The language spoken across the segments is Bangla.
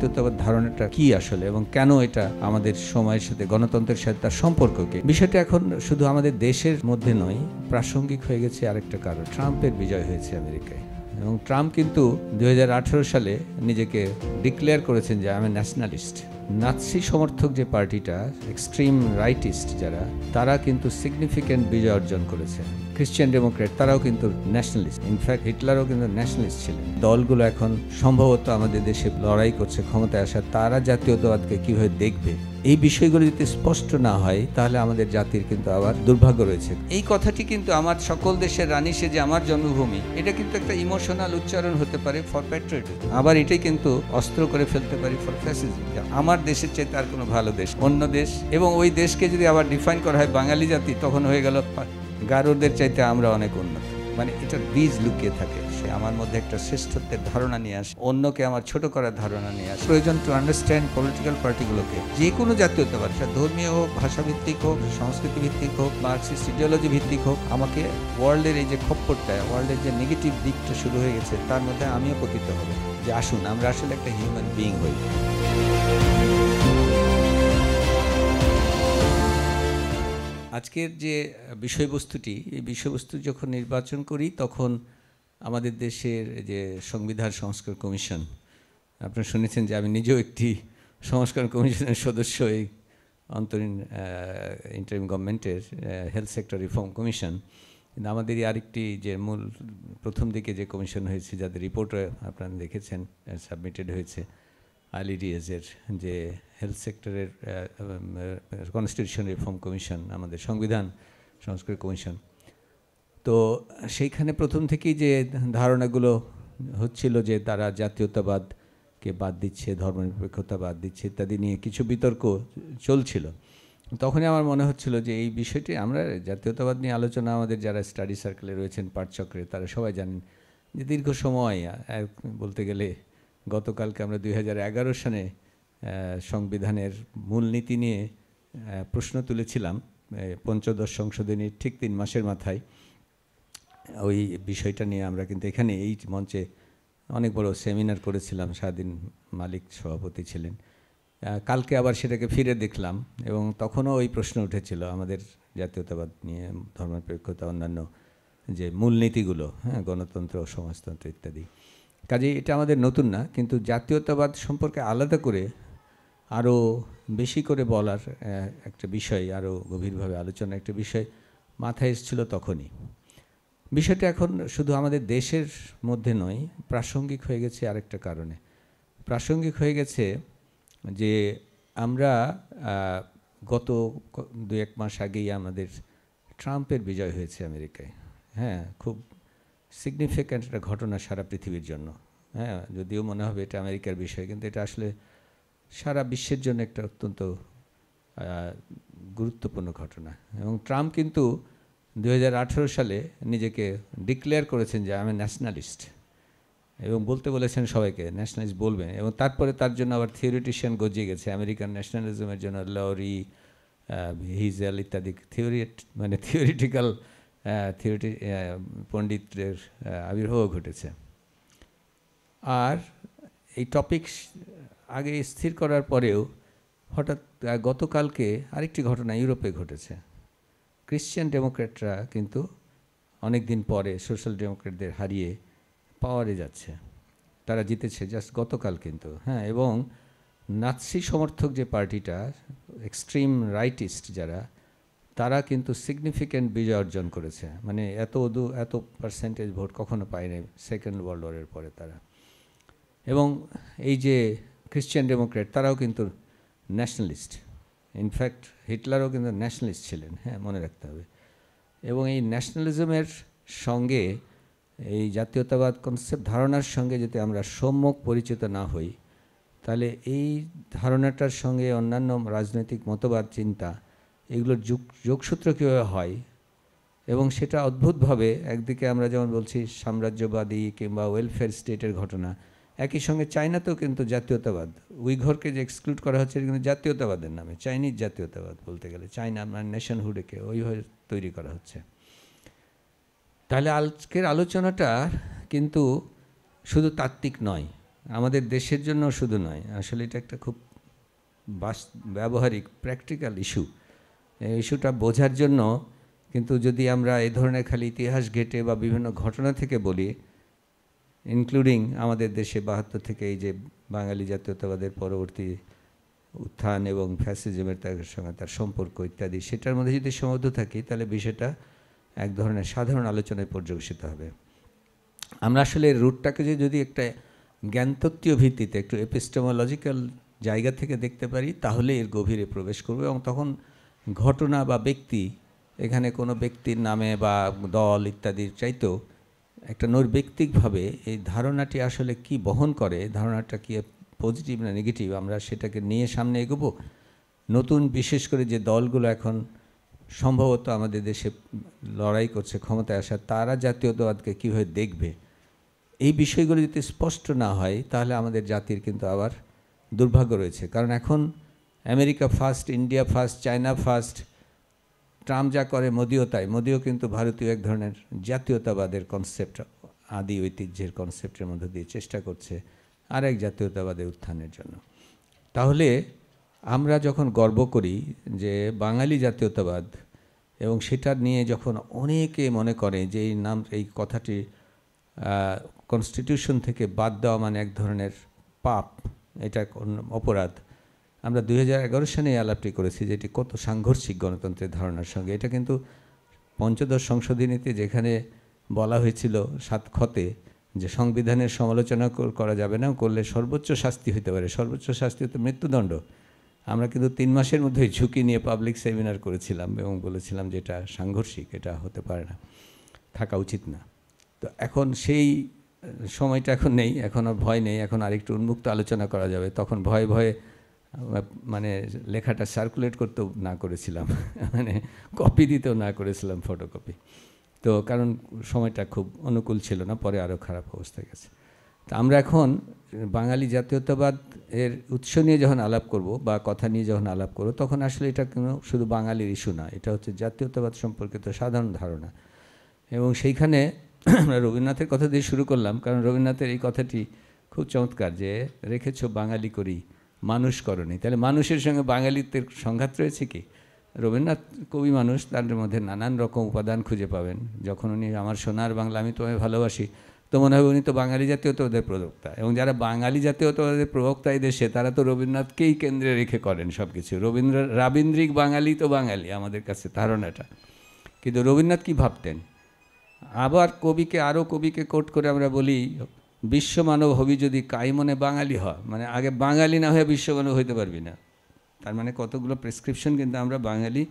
জাতীয়তাবাদ ধারণাটা কি আসলে এবং কেন এটা আমাদের সময়ের সাথে গণতন্ত্রের সাথে তার সম্পর্ক কি? বিষয়টা এখন শুধু আমাদের দেশের মধ্যে নয়, প্রাসঙ্গিক হয়ে গেছে আরেকটা কারণ। ট্রাম্পের বিজয় হয়েছে আমেরিকায় এবং ট্রাম্প কিন্তু 2018 সালে নিজেকে ডিক্লেয়ার করেছেন যে আমি ন্যাশনালিস্ট। নাৎসি সমর্থক যে পার্টিটা, এক্সট্রিম রাইটিস্ট যারা, তারা কিন্তু সিগনিফিক্যান্ট বিজয় অর্জন করেছে। খ্রিস্টান ডেমোক্রেট তারাও কিন্তু ন্যাশনালিস্ট, ইনফ্যাক্ট হিটলারও কিন্তু ন্যাশনালিস্ট ছিলেন। দলগুলো এখন সম্ভবত আমাদের দেশে লড়াই করছে ক্ষমতায় আসা, তারা জাতীয়তাবাদকে কিভাবে দেখবে, এই বিষয়গুলো যদি স্পষ্ট না হয় তাহলে আমাদের জাতির কিন্তু আবার দুর্ভাগ্য রয়েছে। এই কথাটি কিন্তু আমার সকল দেশের রানী সে যে আমার জন্মভূমি, এটা কিন্তু একটা ইমোশনাল উচ্চারণ হতে পারে ফর প্যাট্রিয়টিজম, আবার এটাই কিন্তু অস্ত্র করে ফেলতে পারি ফর ফ্যাসিজম। আমার দেশের চাইতে আর কোনো ভালো দেশ, অন্য দেশ, এবং ওই দেশকে যদি আবার ডিফাইন করা হয় বাঙালি জাতি, তখন হয়ে গেল গারোদের চাইতে আমরা অনেক উন্নত। মানে এটার বীজ লুকিয়ে থাকে। সে আমার মধ্যে একটা শ্রেষ্ঠত্বের ধারণা নিয়ে আসে, অন্যকে আমার ছোট করার ধারণা নিয়ে আসে। প্রয়োজন টু আন্ডারস্ট্যান্ড পলিটিক্যাল পার্টিগুলোকে, যে কোনো জাতীয়তাবাদ, সেটা ধর্মীয় হোক, ভাষাভিত্তিক হোক, সংস্কৃতি ভিত্তিক হোক, মার্কসিস্ট ইডিওলজি ভিত্তিক হোক, আমাকে ওয়ার্ল্ডের এই যে খপ্পরটা, ওয়ার্ল্ডের যে নেগেটিভ দিকটা শুরু হয়ে গেছে, তার মধ্যে আমিও পতিত হব। যে আসুন আমরা আসলে একটা হিউম্যান বিইং হই। আজকের যে বিষয়বস্তুটি, এই বিষয়বস্তু যখন নির্বাচন করি তখন আমাদের দেশের যে সংবিধান সংস্কার কমিশন, আপনারা শুনেছেন যে আমি নিজেও একটি সংস্কার কমিশনের সদস্য, এই অন্তরীণ ইন্টারিম গভর্নমেন্টের হেলথ সেক্টর রিফর্ম কমিশন। কিন্তু আমাদেরই আরেকটি যে মূল প্রথম দিকে যে কমিশন হয়েছে, যাদের রিপোর্টও আপনারা দেখেছেন সাবমিটেড হয়েছে, আইএলটিএসের যে হেলথ সেক্টরের কনস্টিটিউশন রিফর্ম কমিশন, আমাদের সংবিধান সংস্কার কমিশন। তো সেইখানে প্রথম থেকেই যে ধারণাগুলো হচ্ছিল যে তারা জাতীয়তাবাদকে বাদ দিচ্ছে, ধর্মনিরপেক্ষতা বাদ দিচ্ছে ইত্যাদি নিয়ে কিছু বিতর্ক চলছিল। তখনই আমার মনে হচ্ছিল যে এই বিষয়টি, আমরা জাতীয়তাবাদ নিয়ে আলোচনা আমাদের যারা স্টাডি সার্কেলে রয়েছেন, পাঠচক্রে, তারা সবাই জানেন যে দীর্ঘ সময়, বলতে গেলে গতকালকে আমরা 2011 সালে সংবিধানের মূলনীতি নিয়ে প্রশ্ন তুলেছিলাম পঞ্চদশ সংশোধনীর ঠিক 3 মাসের মাথায়। ওই বিষয়টা নিয়ে আমরা কিন্তু এখানে এই মঞ্চে অনেক বড় সেমিনার করেছিলাম, স্বাধীন মালিক সভাপতি ছিলেন। কালকে আবার সেটাকে ফিরে দেখলাম এবং তখনও ওই প্রশ্ন উঠেছিল আমাদের জাতীয়তাবাদ নিয়ে, ধর্মনিরপেক্ষতা, অন্যান্য যে মূলনীতিগুলো, গণতন্ত্র, সমাজতন্ত্র ইত্যাদি। কাজেই এটা আমাদের নতুন না, কিন্তু জাতীয়তাবাদ সম্পর্কে আলাদা করে আরও বেশি করে বলার একটা বিষয়, আরও গভীরভাবে আলোচনার একটা বিষয় মাথায় এসেছিল তখনই। বিষয়টা এখন শুধু আমাদের দেশের মধ্যে নয়, প্রাসঙ্গিক হয়ে গেছে আরেকটা কারণে। প্রাসঙ্গিক হয়ে গেছে যে আমরা গত 2-1 মাস আগেই আমাদের ট্রাম্পের বিজয় হয়েছে আমেরিকায়। খুব সিগনিফিক্যান্ট একটা ঘটনা সারা পৃথিবীর জন্য। যদিও মনে হবে এটা আমেরিকার বিষয়, কিন্তু এটা আসলে সারা বিশ্বের জন্য একটা অত্যন্ত গুরুত্বপূর্ণ ঘটনা। এবং ট্রাম্প কিন্তু 2018 সালে নিজেকে ডিক্লেয়ার করেছেন যে আমি ন্যাশনালিস্ট, এবং বলতে বলেছেন সবাইকে ন্যাশনালিস্ট বলবেন। এবং তারপরে তার জন্য আবার থিওরিটিশিয়ান গজিয়ে গেছে আমেরিকান ন্যাশনালিজমের জন্য, লরি, হিজেল ইত্যাদি থিওরিটিক্যাল পণ্ডিতের আবির্ভাব ঘটেছে। আর এই টপিক আগে স্থির করার পরেও হঠাৎ গতকালকে আরেকটি ঘটনা ইউরোপে ঘটেছে। খ্রিশ্চান ডেমোক্র্যাটরা কিন্তু অনেক দিন পরে সোশ্যাল ডেমোক্র্যাটদের হারিয়ে পাওয়ারে যাচ্ছে, তারা জিতেছে জাস্ট গতকাল কিন্তু। এবং নাৎসি সমর্থক যে পার্টিটা, এক্সট্রিম রাইটিস্ট যারা, তারা কিন্তু সিগনিফিক্যান্ট বিজয় অর্জন করেছে। মানে এত পার্সেন্টেজ ভোট কখনো পায়নি সেকেন্ড ওয়ার্ল্ড ওয়ারের পরে তারা। এবং এই যে খ্রিশ্চান ডেমোক্র্যাট, তারাও কিন্তু ন্যাশনালিস্ট, ইনফ্যাক্ট হিটলারও কিন্তু ন্যাশনালিস্ট ছিলেন, মনে রাখতে হবে। এবং এই ন্যাশনালিজমের সঙ্গে, এই জাতীয়তাবাদ কনসেপ্ট ধারণার সঙ্গে যদি আমরা সম্যক পরিচিত না হই, তাহলে এই ধারণাটার সঙ্গে অন্যান্য রাজনৈতিক মতবাদ, চিন্তা, এগুলোর যোগসূত্র কীভাবে হয়, এবং সেটা অদ্ভুতভাবে একদিকে আমরা যেমন বলছি সাম্রাজ্যবাদী কিংবা ওয়েলফেয়ার স্টেটের ঘটনা, একই সঙ্গে চায়নাতেও কিন্তু জাতীয়তাবাদ, উইঘরকে যে এক্সক্লুড করা হচ্ছে কিন্তু জাতীয়তাবাদের নামে, চাইনিজ জাতীয়তাবাদ বলতে গেলে, চায়না নেশনহুডকে ওইভাবে তৈরি করা হচ্ছে। তাহলে আজকের আলোচনাটা কিন্তু শুধু তাত্ত্বিক নয়, আমাদের দেশের জন্য শুধু নয়, আসলে এটা একটা খুব ব্যবহারিক প্র্যাকটিক্যাল ইস্যু। এই ইস্যুটা বোঝার জন্য কিন্তু যদি আমরা এই ধরনের খালি ইতিহাস ঘেঁটে বা বিভিন্ন ঘটনা থেকে বলি, ইনক্লুডিং আমাদের দেশে ৭২ থেকে এই যে বাঙালি জাতীয়তাবাদের পরবর্তী উত্থান এবং ফ্যাসিজমের সঙ্গে তার সম্পর্ক ইত্যাদি, সেটার মধ্যে যদি সীমাবদ্ধ থাকি তাহলে বিষয়টা এক ধরনের সাধারণ আলোচনায় পর্যবেসিত হবে। আমরা আসলে রুটটাকে যদি একটা জ্ঞানতত্ত্বীয় ভিত্তিতে একটু এপিস্টেমোলজিক্যাল জায়গা থেকে দেখতে পারি, তাহলে এর গভীরে প্রবেশ করবে এবং তখন ঘটনা বা ব্যক্তি, এখানে কোনো ব্যক্তির নামে বা দল ইত্যাদির চাইতেও একটা নৈর্ব্যক্তিকভাবে এই ধারণাটি আসলে কি বহন করে, ধারণাটা কি পজিটিভ না নেগেটিভ, আমরা সেটাকে নিয়ে সামনে এগোবো। নতুন বিশেষ করে যে দলগুলো এখন সম্ভবত আমাদের দেশে লড়াই করছে ক্ষমতায় আসার, তারা জাতীয়তাবাদকে কীভাবে দেখবে, এই বিষয়গুলো যদি স্পষ্ট না হয় তাহলে আমাদের জাতির কিন্তু আবার দুর্ভাগ্য রয়েছে। কারণ এখন America first, India first, China first, Trump যা করে মোদিও তাই। মোদিও কিন্তু ভারতীয় এক ধরনের জাতীয়তাবাদের কনসেপ্ট, আদি ঐতিহ্যের কনসেপ্টের মধ্যে দিয়ে চেষ্টা করছে আরেক জাতীয়তাবাদের উত্থানের জন্য। তাহলে আমরা যখন গর্ব করি যে বাঙালি জাতীয়তাবাদ, এবং সেটা নিয়ে যখন অনেকে মনে করে যে এই কথাটি কনস্টিটিউশন থেকে বাদ দেওয়া মানে এক ধরনের পাপ, এটা অপরাধ। আমরা 2011 সালে এই আলাপটি করেছি যে এটি কত সাংঘর্ষিক গণতন্ত্রের ধারণার সঙ্গে। এটা কিন্তু পঞ্চদশ সংশোধনীতে যেখানে বলা হয়েছিল 7 খতে যে সংবিধানের সমালোচনা করা যাবে না, করলে সর্বোচ্চ শাস্তি হতে পারে, সর্বোচ্চ শাস্তি হতে মৃত্যুদণ্ড। আমরা কিন্তু 3 মাসের মধ্যেই ঝুঁকি নিয়ে পাবলিক সেমিনার করেছিলাম এবং বলেছিলাম যে এটা সাংঘর্ষিক, এটা হতে পারে না, থাকা উচিত না। তো এখন সেই সময়টা এখন নেই, এখন আর ভয় নেই, এখন আরেকটু উন্মুক্ত আলোচনা করা যাবে। তখন ভয়ে ভয়ে মানে লেখাটা সার্কুলেট করতেও না করেছিলাম, মানে কপি দিতেও না করেছিলাম, ফটোকপি। তো কারণ সময়টা খুব অনুকূল ছিল না, পরে আরও খারাপ অবস্থায় গেছে। তো আমরা এখন বাঙালি জাতীয়তাবাদ এর উৎস নিয়ে যখন আলাপ করব বা কথা নিয়ে যখন আলাপ করব, তখন আসলে এটা কোনো শুধু বাঙালির ইস্যু না, এটা হচ্ছে জাতীয়তাবাদ সম্পর্কিত সাধারণ ধারণা। এবং সেইখানে আমরা রবীন্দ্রনাথের কথা দিয়ে শুরু করলাম, কারণ রবীন্দ্রনাথের এই কথাটি খুব চমৎকার, যে রেখেছ বাঙালি করি মানুষ করনি। তাহলে মানুষের সঙ্গে বাঙালিত্বের সংঘাত রয়েছে কি? রবীন্দ্রনাথ কবি মানুষ, তার মধ্যে নানান রকম উপাদান খুঁজে পাবেন। যখন উনি আমার সোনার বাংলা আমি তোমায় ভালোবাসি, তো মনে হয় উনি তো বাঙালি জাতীয়তাবাদের প্রবক্তা, এবং যারা বাঙালি জাতীয়তাবাদের প্রবক্তা এই দেশে, তারা তো রবীন্দ্রনাথকেই কেন্দ্রে রেখে করেন সব কিছু। রাবীন্দ্রিক বাঙালি তো বাঙালি আমাদের কাছে ধারণাটা। কিন্তু রবীন্দ্রনাথ কী ভাবতেন? আবার কবিকে কোট করে আমরা বলি, বিশ্বমানব হবি যদি কাইমনে বাঙালি হয়, মানে আগে বাঙালি না হয়ে বিশ্বমানব হইতে পারবি না। তার মানে কতগুলো প্রেসক্রিপশন কিন্তু আমরা বাঙালি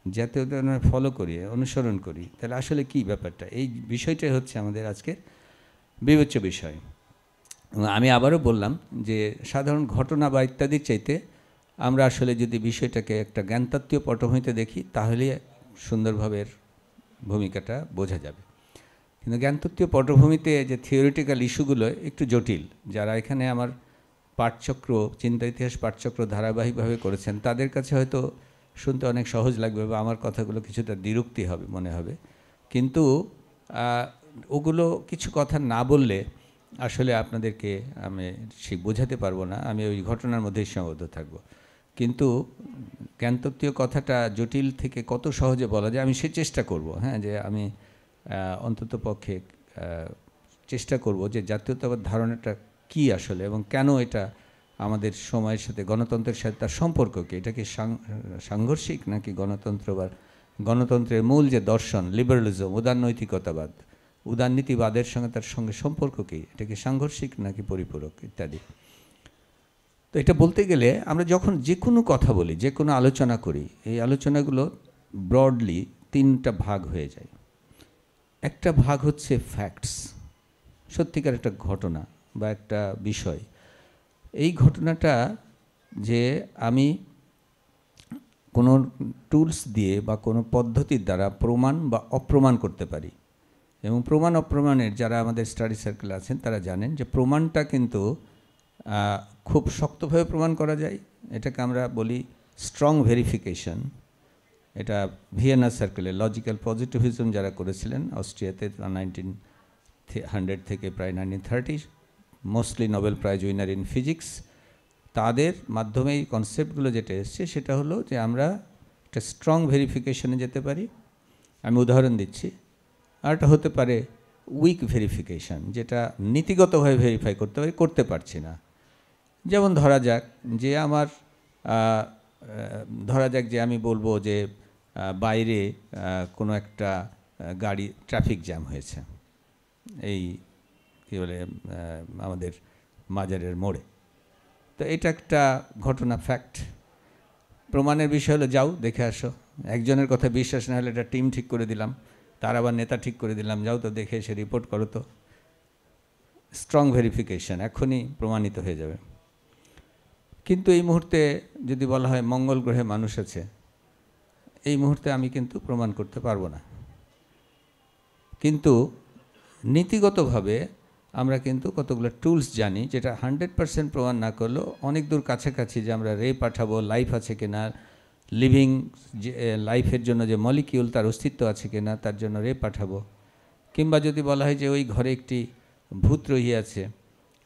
জাতীয়তা ফলো করি, অনুসরণ করি। তাহলে আসলে কি ব্যাপারটা? এই বিষয়টাই হচ্ছে আমাদের আজকের বিবেচ্য বিষয়। আমি আবারও বললাম যে সাধারণ ঘটনা বা ইত্যাদির চাইতে আমরা আসলে যদি বিষয়টাকে একটা জ্ঞানতাত্ত্বীয় পটভূমিতে দেখি, তাহলে সুন্দরভাবে ভূমিকাটা বোঝা যাবে। কিন্তু জ্ঞানতত্ত্বীয় পটভূমিতে যে থিওরিটিক্যাল ইস্যুগুলো একটু জটিল, যারা এখানে আমার পাঠচক্র, চিন্তা ইতিহাস পাঠচক্র ধারাবাহিকভাবে করেছেন, তাদের কাছে হয়তো শুনতে অনেক সহজ লাগবে বা আমার কথাগুলো কিছুটা দ্বিরুক্তি হবে মনে হবে। কিন্তু ওগুলো কিছু কথা না বললে আসলে আপনাদেরকে আমি বোঝাতে পারবো না, আমি ওই ঘটনার মধ্যেই সীমাবদ্ধ থাকব। কিন্তু জ্ঞানতত্ত্বীয় কথাটা জটিল থেকে কত সহজে বলা যায় আমি সে চেষ্টা করব। হ্যাঁ, যে আমি অন্তত পক্ষে চেষ্টা করব যে জাতীয়তাবাদ ধারণাটা কি আসলে, এবং কেন এটা আমাদের সময়ের সাথে, গণতন্ত্রের সাথে তার সম্পর্ক কি, এটা কি সাংঘর্ষিক নাকি গণতন্ত্র বা গণতন্ত্রের মূল যে দর্শন লিবারালিজম, উদারনৈতিকতাবাদ, উদারনীতিবাদের সঙ্গে তার সঙ্গে সম্পর্ক কী, এটা কি সাংঘর্ষিক নাকি পরিপূরক ইত্যাদি। তো এটা বলতে গেলে আমরা যখন যে কোনো কথা বলি, যে কোনো আলোচনা করি, এই আলোচনাগুলো ব্রডলি 3টা ভাগ হয়ে যায়। একটা ভাগ হচ্ছে ফ্যাক্টস, সত্যিকার একটা ঘটনা বা একটা বিষয়। এই ঘটনাটা যে আমি কোনো টুলস দিয়ে বা কোনো পদ্ধতির দ্বারা প্রমাণ বা অপ্রমাণ করতে পারি, এবং প্রমাণ অপ্রমাণের যারা আমাদের স্টাডি সার্কেলে আছেন তারা জানেন যে প্রমাণটা কিন্তু খুব শক্তভাবে প্রমাণ করা যায়, এটাকে আমরা বলি স্ট্রং ভেরিফিকেশন। এটা ভিয়েনা সার্কেলে লজিক্যাল পজিটিভিজম যারা করেছিলেন অস্ট্রিয়াতে 1900 থেকে প্রায় 1930 mostly Nobel prize winner in physics, তাদের মাধ্যমে এই কনসেপ্টগুলো যেটা এসছে সেটা হলো যে আমরা একটা স্ট্রং ভেরিফিকেশনে যেতে পারি। আমি উদাহরণ দিচ্ছি। আরটা হতে পারে উইক ভেরিফিকেশন, যেটা নীতিগতভাবে ভেরিফাই করতে পারছি না। যেমন ধরা যাক যে আমার আমি বলবো যে বাইরে কোনো একটা গাড়ি ট্রাফিক জ্যাম হয়েছে এই কী বলে আমাদের মাজারের মোড়ে। তো এটা একটা ঘটনা, ফ্যাক্ট। প্রমাণের বিষয় হলো যাও দেখে আসো। একজনের কথা বিশ্বাস না হলে এটা টিম ঠিক করে দিলাম, তার আবার নেতা ঠিক করে দিলাম, যাও তো দেখে এসে রিপোর্ট করো তো। স্ট্রং ভেরিফিকেশন, এখনই প্রমাণিত হয়ে যাবে। কিন্তু এই মুহূর্তে যদি বলা হয় মঙ্গল গ্রহে মানুষ আছে, এই মুহূর্তে আমি কিন্তু প্রমাণ করতে পারবো না। কিন্তু নীতিগতভাবে আমরা কিন্তু কতগুলো টুলস জানি যেটা 100% প্রমাণ না করলেও অনেক দূর কাছাকাছি, যে আমরা রে পাঠাবো, লাইফ আছে কিনা, লিভিং যে লাইফের জন্য যে মলিকিউল তার অস্তিত্ব আছে কিনা তার জন্য রে পাঠাবো। কিংবা যদি বলা হয় যে ওই ঘরে একটি ভূত রহিয়াছে,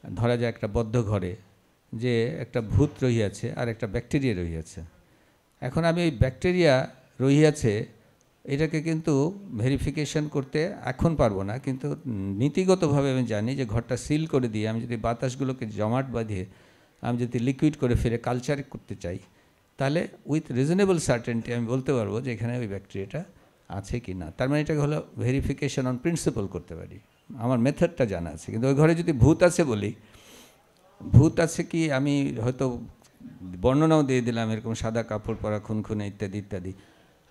ধরা যায় একটা বদ্ধ ঘরে যে একটা ভূত রহিয়াছে আর একটা ব্যাকটেরিয়া রহিয়াছে। এখন আমি ওই ব্যাকটেরিয়া রহিয়াছে এটাকে কিন্তু ভেরিফিকেশন করতে এখন পারবো না, কিন্তু নীতিগতভাবে আমি জানি যে ঘরটা সিল করে দিয়ে আমি যদি বাতাসগুলোকে জমাট বাঁধিয়ে আমি যদি লিকুইড করে ফিরে কালচার করতে চাই, তাহলে উইথ রিজনেবল সার্টেনটি আমি বলতে পারবো যে এখানে ওই ব্যাকটেরিয়াটা আছে কি না। তার মানে এটাকে হলো ভেরিফিকেশন অন প্রিন্সিপাল করতে পারি, আমার মেথডটা জানা আছে। কিন্তু ওই ঘরে যদি ভূত আছে বলি, ভূত আছে কি আমি হয়তো বর্ণনাও দিয়ে দিলাম, এরকম সাদা কাপড় পরা, খুনখুনে ইত্যাদি ইত্যাদি,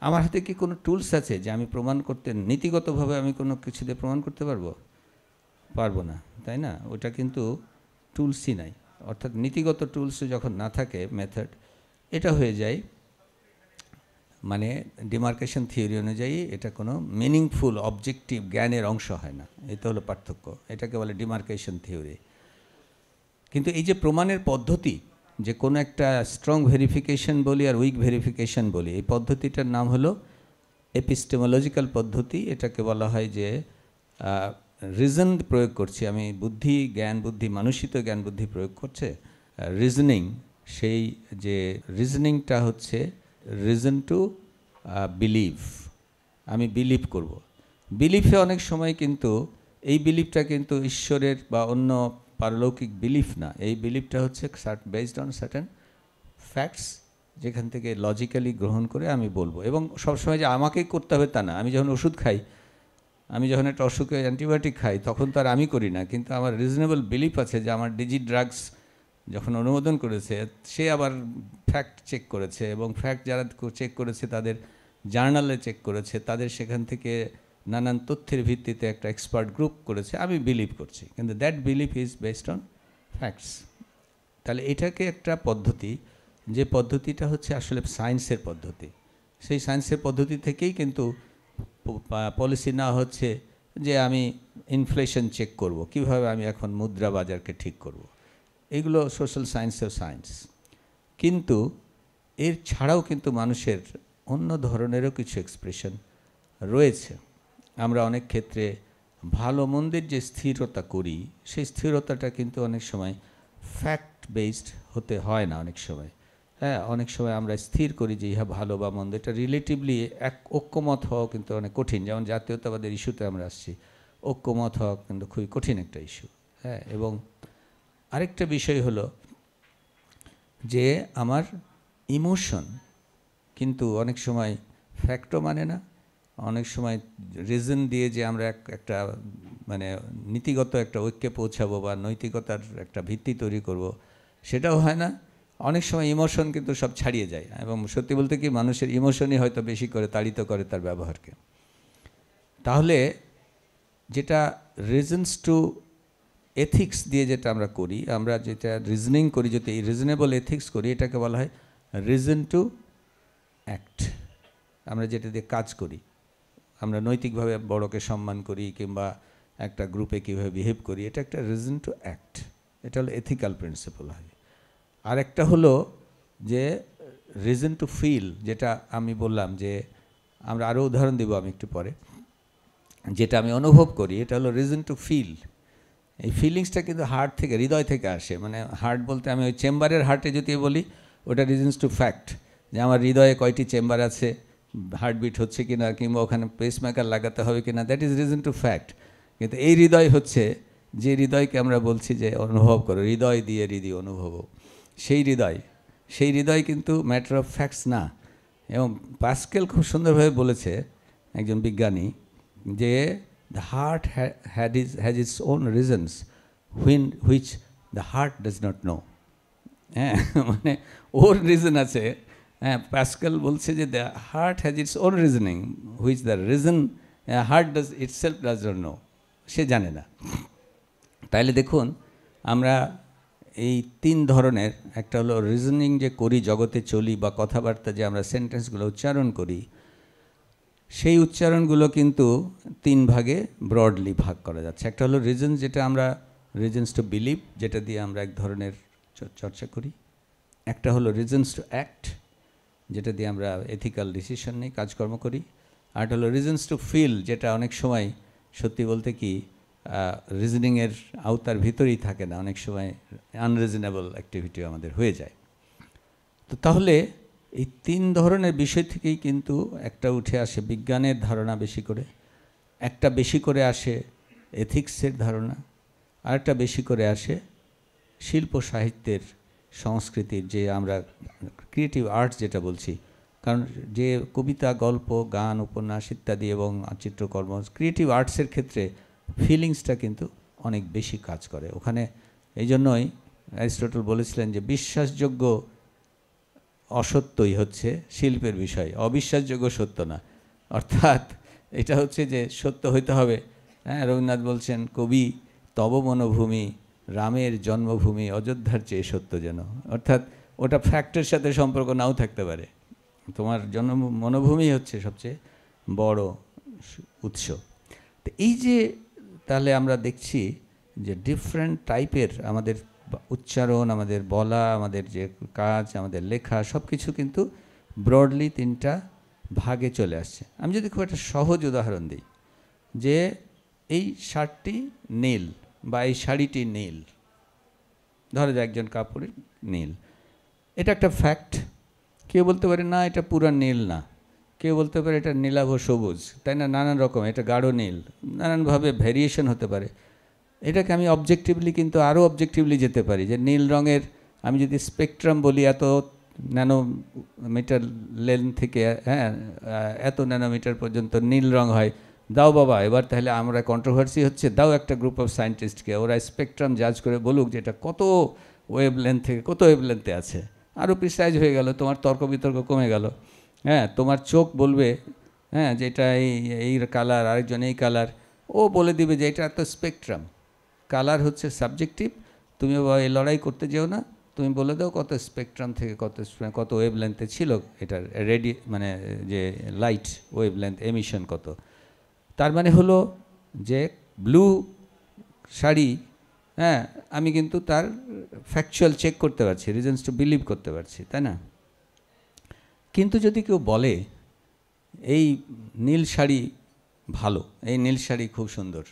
আমার হাতে কি কোনো টুলস আছে যে আমি প্রমাণ করতে, নীতিগতভাবে আমি কোনো কিছু দিয়ে প্রমাণ করতে পারবো না, তাই না? ওটা কিন্তু টুলসই নাই। অর্থাৎ নীতিগত টুলস যখন না থাকে মেথড, এটা হয়ে যায় মানে ডিমার্কেশন থিওরি অনুযায়ী এটা কোনো মিনিংফুল অবজেক্টিভ জ্ঞানের অংশ হয় না। এটা হলো পার্থক্য, এটাকে বলে ডিমার্কেশন থিওরি। কিন্তু এই যে প্রমাণের পদ্ধতি, যে কোনো একটা স্ট্রং ভেরিফিকেশন বলি আর উইক ভেরিফিকেশন বলি, এই পদ্ধতিটার নাম হলো এপিস্টেমোলজিক্যাল পদ্ধতি। এটাকে বলা হয় যে রিজন প্রয়োগ করছি আমি, বুদ্ধি জ্ঞান বুদ্ধি, মানুষিত জ্ঞান বুদ্ধি প্রয়োগ করছে রিজনিং। সেই যে রিজনিংটা হচ্ছে রিজন টু বিলিভ, আমি বিলিভ করব। বিলিফে অনেক সময় কিন্তু এই বিলিফটা কিন্তু ঈশ্বরের বা অন্য পারলৌকিক বিলিফ না, এই বিলিফটা হচ্ছে বেসড অন সার্টেন ফ্যাক্টস, যেখান থেকে লজিক্যালি গ্রহণ করে আমি বলবো। এবং সবসময় যে আমাকেই করতে হবে তা না। আমি যখন ওষুধ খাই, আমি যখন একটা অসুখে অ্যান্টিবায়োটিক খাই, তখন তো আর আমি করি না, কিন্তু আমার রিজনেবল বিলিফ আছে যে আমার ডিজি ড্রাগস যখন অনুমোদন করেছে, সে আবার ফ্যাক্ট চেক করেছে, এবং ফ্যাক্ট যারা চেক করেছে তাদের জার্নালে চেক করেছে, তাদের সেখান থেকে নানান তথ্যের ভিত্তিতে একটা এক্সপার্ট গ্রুপ করেছে, আমি বিলিভ করছি, কিন্তু that believe is based on facts. তাহলে এটাকে একটা পদ্ধতি, যে পদ্ধতিটা হচ্ছে আসলে সায়েন্সের পদ্ধতি। সেই সায়েন্সের পদ্ধতি থেকেই কিন্তু পলিসি না হচ্ছে যে আমি ইনফ্লেশন চেক করব, কিভাবে আমি এখন মুদ্রা বাজারকে ঠিক করব। এগুলো সোশ্যাল সায়েন্সের সায়েন্স। কিন্তু এর ছাড়াও কিন্তু মানুষের অন্য ধরনেরও কিছু এক্সপ্রেশন রয়েছে। আমরা অনেক ক্ষেত্রে ভালো মন্দের যে স্থিরতা করি, সেই স্থিরতাটা কিন্তু অনেক সময় ফ্যাক্ট বেসড হতে হয় না। অনেক সময় অনেক সময় আমরা স্থির করি যে ইহা ভালো বা মন্দ, এটা রিলেটিভলি ঐক্যমত হওয়া কিন্তু অনেক কঠিন। যেমন জাতীয়তাবাদের ইস্যুতে আমরা আসছি, ঐক্যমত হওয়া কিন্তু খুবই কঠিন একটা ইস্যু। এবং আরেকটা বিষয় হলো যে আমার ইমোশন কিন্তু অনেক সময় ফ্যাক্টও মানে না, অনেক সময় রিজন দিয়ে যে আমরা একটা মানে নীতিগত একটা ঐক্যে পৌঁছাবো বা নৈতিকতার একটা ভিত্তি তৈরি করব, সেটাও হয় না। অনেক সময় ইমোশন কিন্তু সব ছাড়িয়ে যায়, এবং সত্যি বলতে কি মানুষের ইমোশনই হয়তো বেশি করে তাড়িত করে তার ব্যবহারকে। তাহলে যেটা রিজনস টু এথিক্স দিয়ে যেটা আমরা করি, আমরা যেটা রিজনিং করি, যদি এই রিজনেবল এথিক্স করি, এটাকে বলা হয় রিজন টু অ্যাক্ট। আমরা যেটা দিয়ে কাজ করি, আমরা নৈতিকভাবে বড়কে সম্মান করি কিংবা একটা গ্রুপে কীভাবে বিহেভ করি, এটা একটা রিজন টু অ্যাক্ট, এটা হলো এথিক্যাল প্রিন্সিপাল হয়। আর একটা হলো যে রিজন টু ফিল, যেটা আমি বললাম যে আমরা আরও উদাহরণ দেব আমি একটু পরে, যেটা আমি অনুভব করি, এটা হলো রিজন টু ফিল। এই ফিলিংসটা কিন্তু হার্ট থেকে, হৃদয় থেকে আসে। মানে হার্ট বলতে আমি ওই চেম্বারের হার্টে যদি বলি, ওটা রিজনস টু ফ্যাক্ট, যে আমার হৃদয়ে কয়টি চেম্বার আছে, হার্টবিট হচ্ছে কিনা, কিংবা ওখানে পেসমেকার লাগাতে হবে কিনা, that is reason to fact. কিন্তু এই হৃদয় হচ্ছে যে হৃদয়কে আমরা বলছি যে অনুভব করো, হৃদয় দিয়ে হৃদয় অনুভব, সেই হৃদয় কিন্তু ম্যাটার অফ ফ্যাক্টস না। এবং পাস্কেল খুব সুন্দরভাবে বলেছে, একজন বিজ্ঞানী, যে the heart has its own reasons which the heart does not know. হ্যাঁ, মানে ওর রিজন আছে। হ্যাঁ, প্যাসকেল বলছে যে the heart has its own reasoning which the reason heart does itself does not know, সে জানে না। তাইলে দেখুন, আমরা এই তিন ধরনের, একটা হলো রিজনিং যে করি, জগতে চলি, বা কথাবার্তা যে আমরা সেন্টেন্সগুলো উচ্চারণ করি, সেই উচ্চারণগুলো কিন্তু তিন ভাগে ব্রডলি ভাগ করা যাচ্ছে। একটা হলো রিজনস, যেটা আমরা রিজনস টু বিলিভ, যেটা দিয়ে আমরা এক ধরনের চর্চা করি। একটা হলো রিজনস টু অ্যাক্ট, যেটা দিয়ে আমরা এথিক্যাল ডিসিশন নিই, কাজকর্ম করি। আর একটা হলো রিজনস টু ফিল, যেটা অনেক সময় সত্যি বলতে কি রিজনিংয়ের আওতার ভিতরেই থাকে না, অনেক সময় আনরিজনেবল অ্যাক্টিভিটিও আমাদের হয়ে যায়। তো তাহলে এই তিন ধরনের বিষয় থেকেই কিন্তু একটা উঠে আসে বিজ্ঞানের ধারণা বেশি করে, একটা বেশি করে আসে এথিক্সের ধারণা, আর একটা বেশি করে আসে শিল্প সাহিত্যের, সংস্কৃতির, যে আমরা ক্রিয়েটিভ আর্টস যেটা বলছি। কারণ যে কবিতা, গল্প, গান, উপন্যাস ইত্যাদি এবং চিত্রকর্ম, ক্রিয়েটিভ আর্টসের ক্ষেত্রে ফিলিংসটা কিন্তু অনেক বেশি কাজ করে ওখানে। এই জন্যই অ্যারিস্টটল বলেছিলেন যে বিশ্বাসযোগ্য অসত্যই হচ্ছে শিল্পের বিষয়, অবিশ্বাসযোগ্য সত্য না। অর্থাৎ এটা হচ্ছে যে সত্য হইতে হবে। হ্যাঁ, রবীন্দ্রনাথ বলছেন, কবি তব মনোভূমি রামের জন্মভূমি অযোধ্যার চেয়ে সত্য যেন। অর্থাৎ ওটা ফ্যাক্টের সাথে সম্পর্ক নাও থাকতে পারে, তোমার জন্ম মনোভূমি হচ্ছে সবচেয়ে বড় উৎস। তো এই যে তাহলে আমরা দেখছি যে ডিফারেন্ট টাইপের আমাদের উচ্চারণ, আমাদের বলা, আমাদের যে কাজ, আমাদের লেখা, সব কিছু কিন্তু ব্রডলি তিনটা ভাগে চলে আসছে। আমি যদি খুব একটা সহজ উদাহরণ দিই, যে এই শার্টটি নীল বা এই শাড়িটি নীল, ধরো যে একজন কাপড়ের নীল, এটা একটা ফ্যাক্ট। কেউ বলতে পারে না এটা পুরো নীল না, কেউ বলতে পারে এটা নীলাভ সবুজ, তাই না, নানান রকম, এটা গাঢ় নীল, নানানভাবে ভ্যারিয়েশন হতে পারে। এটাকে আমি অবজেক্টিভলি কিন্তু আরও অবজেক্টিভলি যেতে পারি, যে নীল রঙের আমি যদি স্পেকট্রাম বলি, এত ন্যানোমিটার লেন্থ থেকে হ্যাঁ এত ন্যানোমিটার পর্যন্ত নীল রং হয়, দাও বাবা, এবার তাহলে আমরা কন্ট্রোভার্সি হচ্ছে, দাও একটা গ্রুপ অফ সায়েন্টিস্টকে, ওরা স্পেকট্রাম জাজ করে বলুক যে এটা কত ওয়েভ লেন্থ থেকে কত ওয়েভ লেন্থে আছে, আরও প্রিসাইজ হয়ে গেল, তোমার তর্ক বিতর্ক কমে গেল। হ্যাঁ, তোমার চোখ বলবে হ্যাঁ যে এটা এই কালার, আরেকজন এই কালার, ও বলে দিবে যে এটা তো স্পেকট্রাম, কালার হচ্ছে সাবজেক্টিভ, তুমি এই লড়াই করতে যেও না, তুমি বলে দাও কত স্পেকট্রাম থেকে কত ওয়েভ লেন্থে ছিল এটার মানে যে লাইট ওয়েভ লেন্থ এমিশন কত। তার মানে হলো যে ব্লু শাড়ি, হ্যাঁ, আমি কিন্তু তার ফ্যাকচুয়াল চেক করতে পারছি, রিজনস টু বিলিভ করতে পারছি, তাই না? কিন্তু যদি কেউ বলে এই নীল শাড়ি ভালো, এই নীল শাড়ি খুব সুন্দর,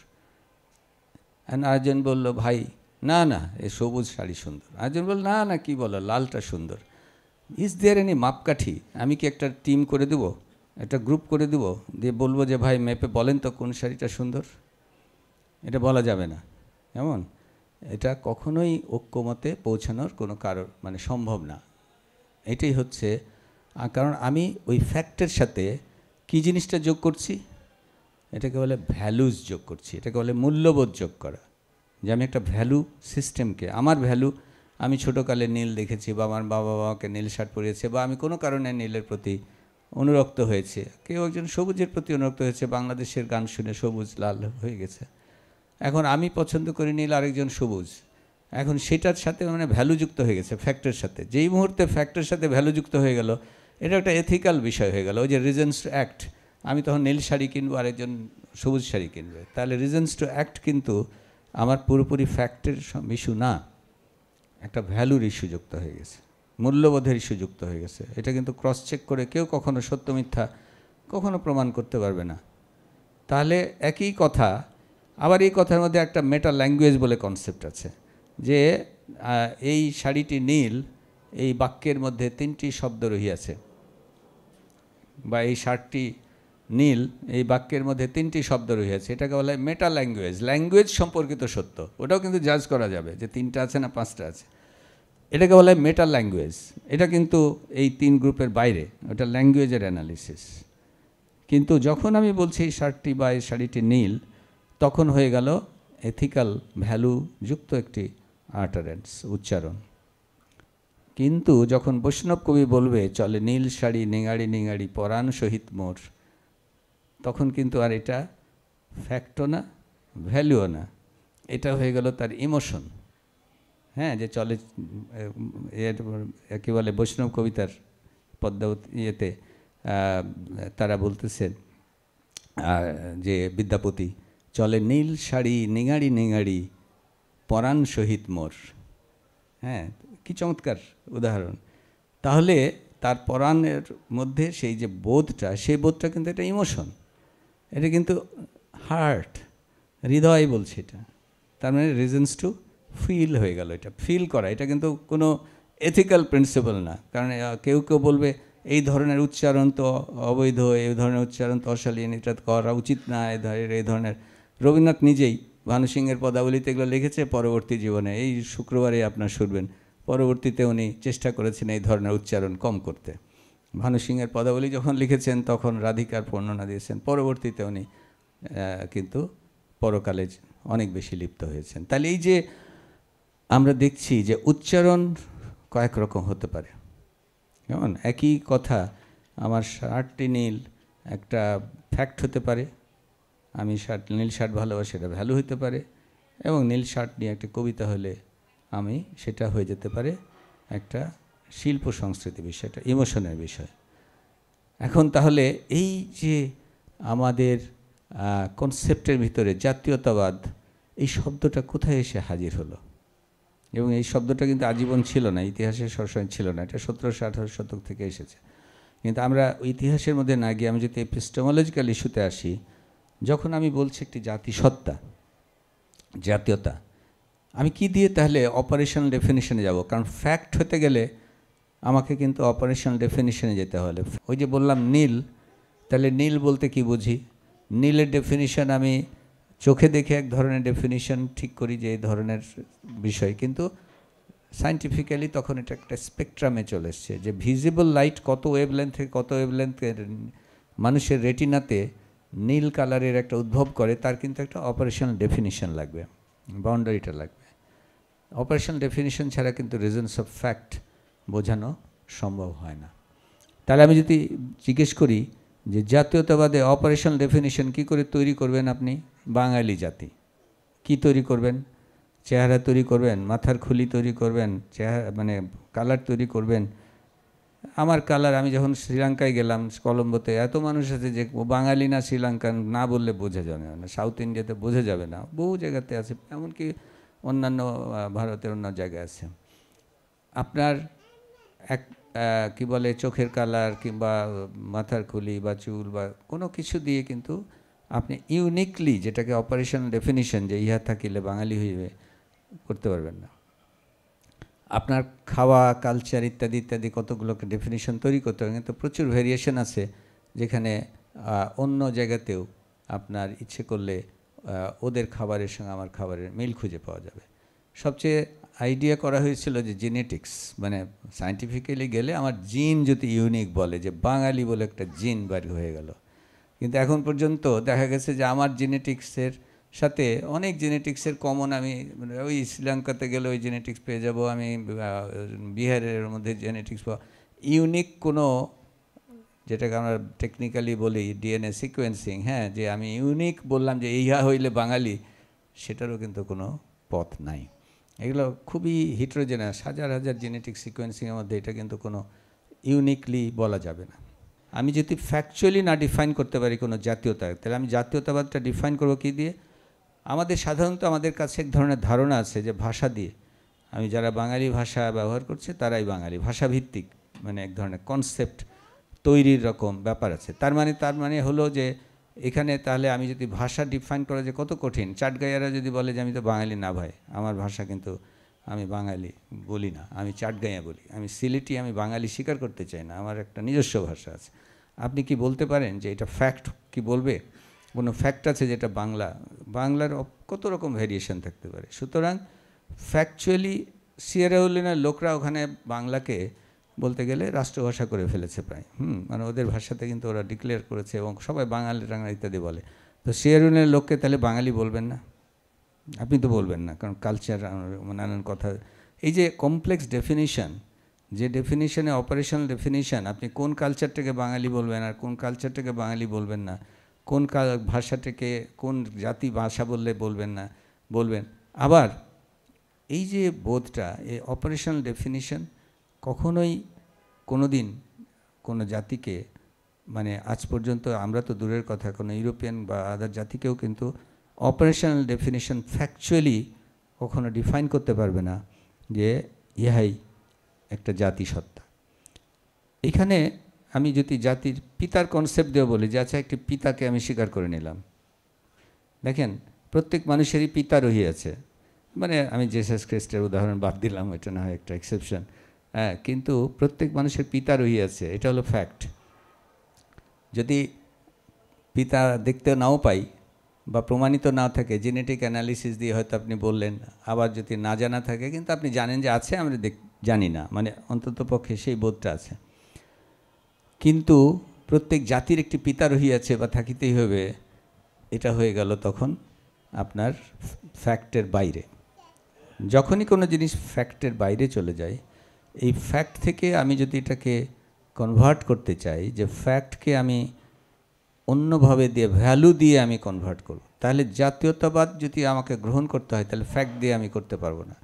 আরেকজন বলল ভাই না না এই সবুজ শাড়ি সুন্দর, আরেকজন বলল না না কী বলো লালটা সুন্দর, ইজ দেয়ার এনি মাপকাঠি? আমি কি একটা টিম করে দেবো, একটা গ্রুপ করে দেবো, দিয়ে বলবো যে ভাই মেপে বলেন তো কোন শাড়িটা সুন্দর? এটা বলা যাবে না। এমন এটা কখনোই ঐক্যমতে পৌঁছানোর কোনো মানে সম্ভব না। এটাই হচ্ছে কারণ আমি ওই ফ্যাক্টের সাথে কী জিনিসটা যোগ করছি, এটাকে বলে ভ্যালুজ যোগ করছি, এটাকে বলে মূল্যবোধ যোগ করা। যে আমি একটা ভ্যালু সিস্টেমকে, আমার ভ্যালু, আমি ছোটোকালে নীল দেখেছি বা আমার বাবা বাবাকে নীল শার্ট পরিয়েছে, বা আমি কোনো কারণে নীলের প্রতি অনুরক্ত হয়েছে, কেউ একজন সবুজের প্রতি অনুরক্ত হয়েছে, বাংলাদেশের গান শুনে সবুজ লাল হয়ে গেছে, এখন আমি পছন্দ করি নীল, আরেকজন সবুজ, এখন সেটার সাথে মানে ভ্যালু যুক্ত হয়ে গেছে ফ্যাক্টের সাথে। যেই মুহূর্তে ফ্যাক্টের সাথে ভ্যালু যুক্ত হয়ে গেল, এটা একটা এথিক্যাল বিষয় হয়ে গেল। ওই যে রিজনস টু অ্যাক্ট, আমি তখন নীল শাড়ি কিনবো, আরেকজন সবুজ শাড়ি কিনবে, তাহলে রিজনস টু অ্যাক্ট কিন্তু আমার পুরোপুরি ফ্যাক্টের ইস্যু না, একটা ভ্যালুর ইস্যু যুক্ত হয়ে গেছে, মূল্যবোধের ইস্যু যুক্ত হয়ে গেছে। এটা কিন্তু ক্রস চেক করে কেউ কখনো সত্য মিথ্যা কখনো প্রমাণ করতে পারবে না। তাহলে একই কথা আবার এই কথার মধ্যে একটা মেটা ল্যাঙ্গুয়েজ বলে কনসেপ্ট আছে, যে এই শাড়িটি নীল, এই বাক্যের মধ্যে 3টি শব্দ রহিয়াছে, বা এই শার্টটি নীল, এই বাক্যের মধ্যে 3টি শব্দ রহিয়াছে। এটাকে বলা হয় মেটা ল্যাঙ্গুয়েজ, ল্যাঙ্গুয়েজ সম্পর্কিত সত্য। ওটাও কিন্তু জাজ করা যাবে যে 3টা আছে না 5টা আছে। এটাকে বলা হয় মেটা ল্যাঙ্গুয়েজ। এটা কিন্তু এই 3 গ্রুপের বাইরে, ওটা ল্যাঙ্গুয়েজের অ্যানালিসিস। কিন্তু যখন আমি বলছি এই শার্টটি বা এই শাড়িটি নীল, তখন হয়ে গেল এথিক্যাল ভ্যালু যুক্ত একটি আর্টারেন্স, উচ্চারণ। কিন্তু যখন বৈষ্ণব কবি বলবে চলে নীল শাড়ি নিঙাড়ি নিঙাড়ি পরাণ সহিত মোর, তখন কিন্তু আর এটা ফ্যাক্টও না, ভ্যালুও না, এটা হয়ে গেল তার ইমোশন। হ্যাঁ, যে চলে একে বলে বৈষ্ণব কবিতার ইয়েতে তারা বলতেছেন যে বিদ্যাপতি, চলে নীল শাড়ি নিঙাড়ি নিঙাড়ি পরাণ সহিত মোর। হ্যাঁ, কি চমৎকার উদাহরণ। তাহলে তার পরাণের মধ্যে সেই যে বোধটা, সেই বোধটা কিন্তু একটা ইমোশন, এটা কিন্তু হার্ট, হৃদয় বলছে এটা। তার মানে রিজনস টু ফিল হয়ে গেল। এটা ফিল করা, এটা কিন্তু কোনো এথিক্যাল প্রিন্সিপাল না। কারণ কেউ কেউ বলবে এই ধরনের উচ্চারণ তো অবৈধ, এই ধরনের উচ্চারণ তো অশালীন, এটা করা উচিত না, এই ধরনের। রবীন্দ্রনাথ নিজেই ভানু সিংহের পদাবলিতে এগুলো লিখেছে পরবর্তী জীবনে, এই শুক্রবারে আপনার শুনবেন। পরবর্তীতে উনি চেষ্টা করেছেন এই ধরনের উচ্চারণ কম করতে। ভানু সিংহের পদাবলী যখন লিখেছেন তখন রাধিকার বর্ণনা দিয়েছেন, পরবর্তীতে উনি কিন্তু পরকালে অনেক বেশি লিপ্ত হয়েছেন। তাহলে এই যে আমরা দেখছি যে উচ্চারণ কয়েক রকম হতে পারে। যেমন একই কথা, আমার শার্টটি নীল একটা ফ্যাক্ট হতে পারে, আমি নীল শার্ট ভালোবাসি, এটা ভ্যালু হতে পারে। এবং নীল শার্ট নিয়ে একটা কবিতা হলে আমি সেটা হয়ে যেতে পারে একটা শিল্প সংস্কৃতি বিষয়, একটা ইমোশনের বিষয়। এখন তাহলে এই যে আমাদের কনসেপ্টের ভিতরে জাতীয়তাবাদ, এই শব্দটা কোথায় এসে হাজির হলো? এবং এই শব্দটা কিন্তু আজীবন ছিল না, ইতিহাসে সবসময় ছিল না, এটা 1700-1800 শতক থেকে এসেছে। কিন্তু আমরা ইতিহাসের মধ্যে না গিয়ে আমি যদি এপিস্টেমোলজিক্যাল ইস্যুতে আসি, যখন আমি বলছি একটি জাতিসত্তা, জাতীয়তা, আমি কি দিয়ে তাহলে অপারেশনাল ডেফিনিশনে যাব? কারণ ফ্যাক্ট হতে গেলে আমাকে কিন্তু অপারেশনাল ডেফিনিশনে যেতে হলে, ওই যে বললাম নীল, তাহলে নীল বলতে কি বুঝি? নীলের ডেফিনিশন আমি চোখে দেখে এক ধরনের ডেফিনিশন ঠিক করি যে এই ধরনের বিষয়, কিন্তু সায়েন্টিফিক্যালি তখন এটা একটা স্পেকট্রামে চলে এসছে, যে ভিজিবল লাইট কত ওয়েভলেন্থ থেকে কত ওয়েভলেন্থের মানুষের রেটিনাতে নীল কালারের একটা উদ্ভব করে, তার কিন্তু একটা অপারেশনাল ডেফিনিশন লাগবে, বাউন্ডারিটা লাগবে। অপারেশনাল ডেফিনিশন ছাড়া কিন্তু রিজনস অফ ফ্যাক্ট বোঝানো সম্ভব হয় না। তাহলে আমি যদি জিজ্ঞেস করি যে জাতীয়তাবাদে অপারেশনাল ডেফিনিশন কী করে তৈরি করবেন আপনি? বাঙালি জাতি কি তৈরি করবেন? চেহারা তৈরি করবেন, মাথার খুলি তৈরি করবেন, চেহারা মানে কালার তৈরি করবেন। আমার কালার, আমি যখন শ্রীলঙ্কায় গেলাম, কলম্বোতে এত মানুষ আছে যে বাঙালি না শ্রীলঙ্কান না বললে বোঝা যাবে না, সাউথ ইন্ডিয়াতে বোঝা যাবে না, বহু জায়গাতে আছে, এমনকি অন্যান্য ভারতের অন্য জায়গায় আছে। আপনার এক কি বলে চোখের কালার কিংবা মাথার খুলি বা চুল বা কোনো কিছু দিয়ে কিন্তু আপনি ইউনিকলি, যেটাকে অপারেশনাল ডেফিনিশন যে ইহা থাকিলে বাঙালি হইবে, করতে পারবেন না। আপনার খাওয়া, কালচার ইত্যাদি ইত্যাদি কতগুলোকে ডেফিনিশন তৈরি করতে হবে, কিন্তু প্রচুর ভেরিয়েশন আছে, যেখানে অন্য জায়গাতেও আপনার ইচ্ছে করলে ওদের খাবারের সঙ্গে আমার খাবারের মিল খুঁজে পাওয়া যাবে। সবচেয়ে আইডিয়া করা হয়েছিল যে জেনেটিক্স, মানে সায়েন্টিফিক্যালি গেলে আমার জিন যদি ইউনিক বলে, যে বাঙালি বলে একটা জিন বার হয়ে গেল। কিন্তু এখন পর্যন্ত দেখা গেছে যে আমার জেনেটিক্সের সাথে অনেক জেনেটিক্সের কমন, আমি ওই শ্রীলঙ্কাতে গেলে ওই জেনেটিক্স পেয়ে যাব, আমি বিহারের মধ্যে জেনেটিক্স পাওয়া, ইউনিক কোনো, যেটাকে আমরা টেকনিক্যালি বলি ডিএনএ সিকোয়েন্সিং, হ্যাঁ, যে আমি ইউনিক বললাম যে ইহা হইলে বাঙালি, সেটারও কিন্তু কোনো পথ নাই। এগুলো খুবই হিট্রোজেনাস, হাজার হাজার জেনেটিক সিকোয়েন্সিংয়ের মধ্যে এটা কিন্তু কোনো ইউনিকলি বলা যাবে না। আমি যদি ফ্যাকচুয়ালি না ডিফাইন করতে পারি কোনো জাতীয়তা, তাহলে আমি জাতীয়তাবাদটা ডিফাইন করবো কী দিয়ে? আমাদের সাধারণত আমাদের কাছে এক ধরনের ধারণা আছে যে ভাষা দিয়ে, আমি যারা বাঙালি ভাষা ব্যবহার করছে তারাই বাঙালি, ভাষাভিত্তিক মানে এক ধরনের কনসেপ্ট তৈরির রকম ব্যাপার আছে। তার মানে হলো যে এখানে তাহলে আমি যদি ভাষা ডিফাইন করা যে কত কঠিন, চাটগাঁইয়ারা যদি বলে যে আমি তো বাঙালি না ভাই, আমার ভাষা কিন্তু আমি বাঙালি বলি না, আমি চাটগাঁইয়া বলি, আমি সিলেটি, আমি বাঙালি স্বীকার করতে চাই না, আমার একটা নিজস্ব ভাষা আছে। আপনি কি বলতে পারেন যে এটা ফ্যাক্ট? কি বলবে? কোনো ফ্যাক্ট আছে যেটা বাংলার কত রকম ভেরিয়েশন থাকতে পারে। সুতরাং ফ্যাকচুয়ালি সিয়েরা লোকরা ওখানে বাংলাকে বলতে গেলে রাষ্ট্রভাষা করে ফেলেছে প্রায়। মানে ওদের ভাষাতে কিন্তু ওরা ডিক্লেয়ার করেছে এবং সবাই বাঙালি টাঙালি ইত্যাদি বলে। তো সিয়েরা লোককে তাহলে বাঙালি বলবেন না? আপনি তো বলবেন না, কারণ কালচার, নানান কথা। এই যে কমপ্লেক্স ডেফিনিশন, যে ডেফিনিশনে অপারেশনাল ডেফিনিশন, আপনি কোন কালচারটাকে বাঙালি বলবেন আর কোন কালচারটাকে বাঙালি বলবেন না, কোন ভাষাটাকে কোন জাতি ভাষা বললে বলবেন না বলবেন। আবার এই যে বোধটা, এই অপারেশনাল ডেফিনিশন কখনোই কোনো দিন কোনো জাতিকে, মানে আজ পর্যন্ত আমরা তো দূরের কথা, কোনো ইউরোপিয়ান বা আদার জাতিকেও কিন্তু অপারেশনাল ডেফিনিশন ফ্যাকচুয়ালি কখনো ডিফাইন করতে পারবে না যে ইহাই একটা জাতিসত্তা। এখানে আমি যদি জাতির পিতার কনসেপ্ট দিয়ে বলি যে আচ্ছা একটি পিতাকে আমি স্বীকার করে নিলাম, দেখেন প্রত্যেক মানুষেরই পিতা রহিয়াছে, মানে আমি জেসাস খ্রিস্টের উদাহরণ বাদ দিলাম, এটা না হয় একটা এক্সেপশন, হ্যাঁ, কিন্তু প্রত্যেক মানুষের পিতা রহিয়াছে, এটা হলো ফ্যাক্ট। যদি পিতা দেখতে নাও পাই বা প্রমাণিত না থাকে, জেনেটিক অ্যানালিসিস দিয়ে হয়তো আপনি বললেন, আবার যদি না জানা থাকে কিন্তু আপনি জানেন যে আছে, আমরা জানি না, মানে অন্তত পক্ষে সেই বোধটা আছে। কিন্তু প্রত্যেক জাতির একটি পিতা রহিয়াছে বা থাকিতেই হবে, এটা হয়ে গেল তখন আপনার ফ্যাক্টের বাইরে। যখনই কোনো জিনিস ফ্যাক্টের বাইরে চলে যায়, এই ফ্যাক্ট থেকে আমি যদি এটাকে কনভার্ট করতে চাই, যে ফ্যাক্টকে আমি অন্যভাবে দিয়ে, ভ্যালু দিয়ে আমি কনভার্ট করব, তাহলে জাতীয়তাবাদ যদি আমাকে গ্রহণ করতে হয় তাহলে ফ্যাক্ট দিয়ে আমি করতে পারবো না।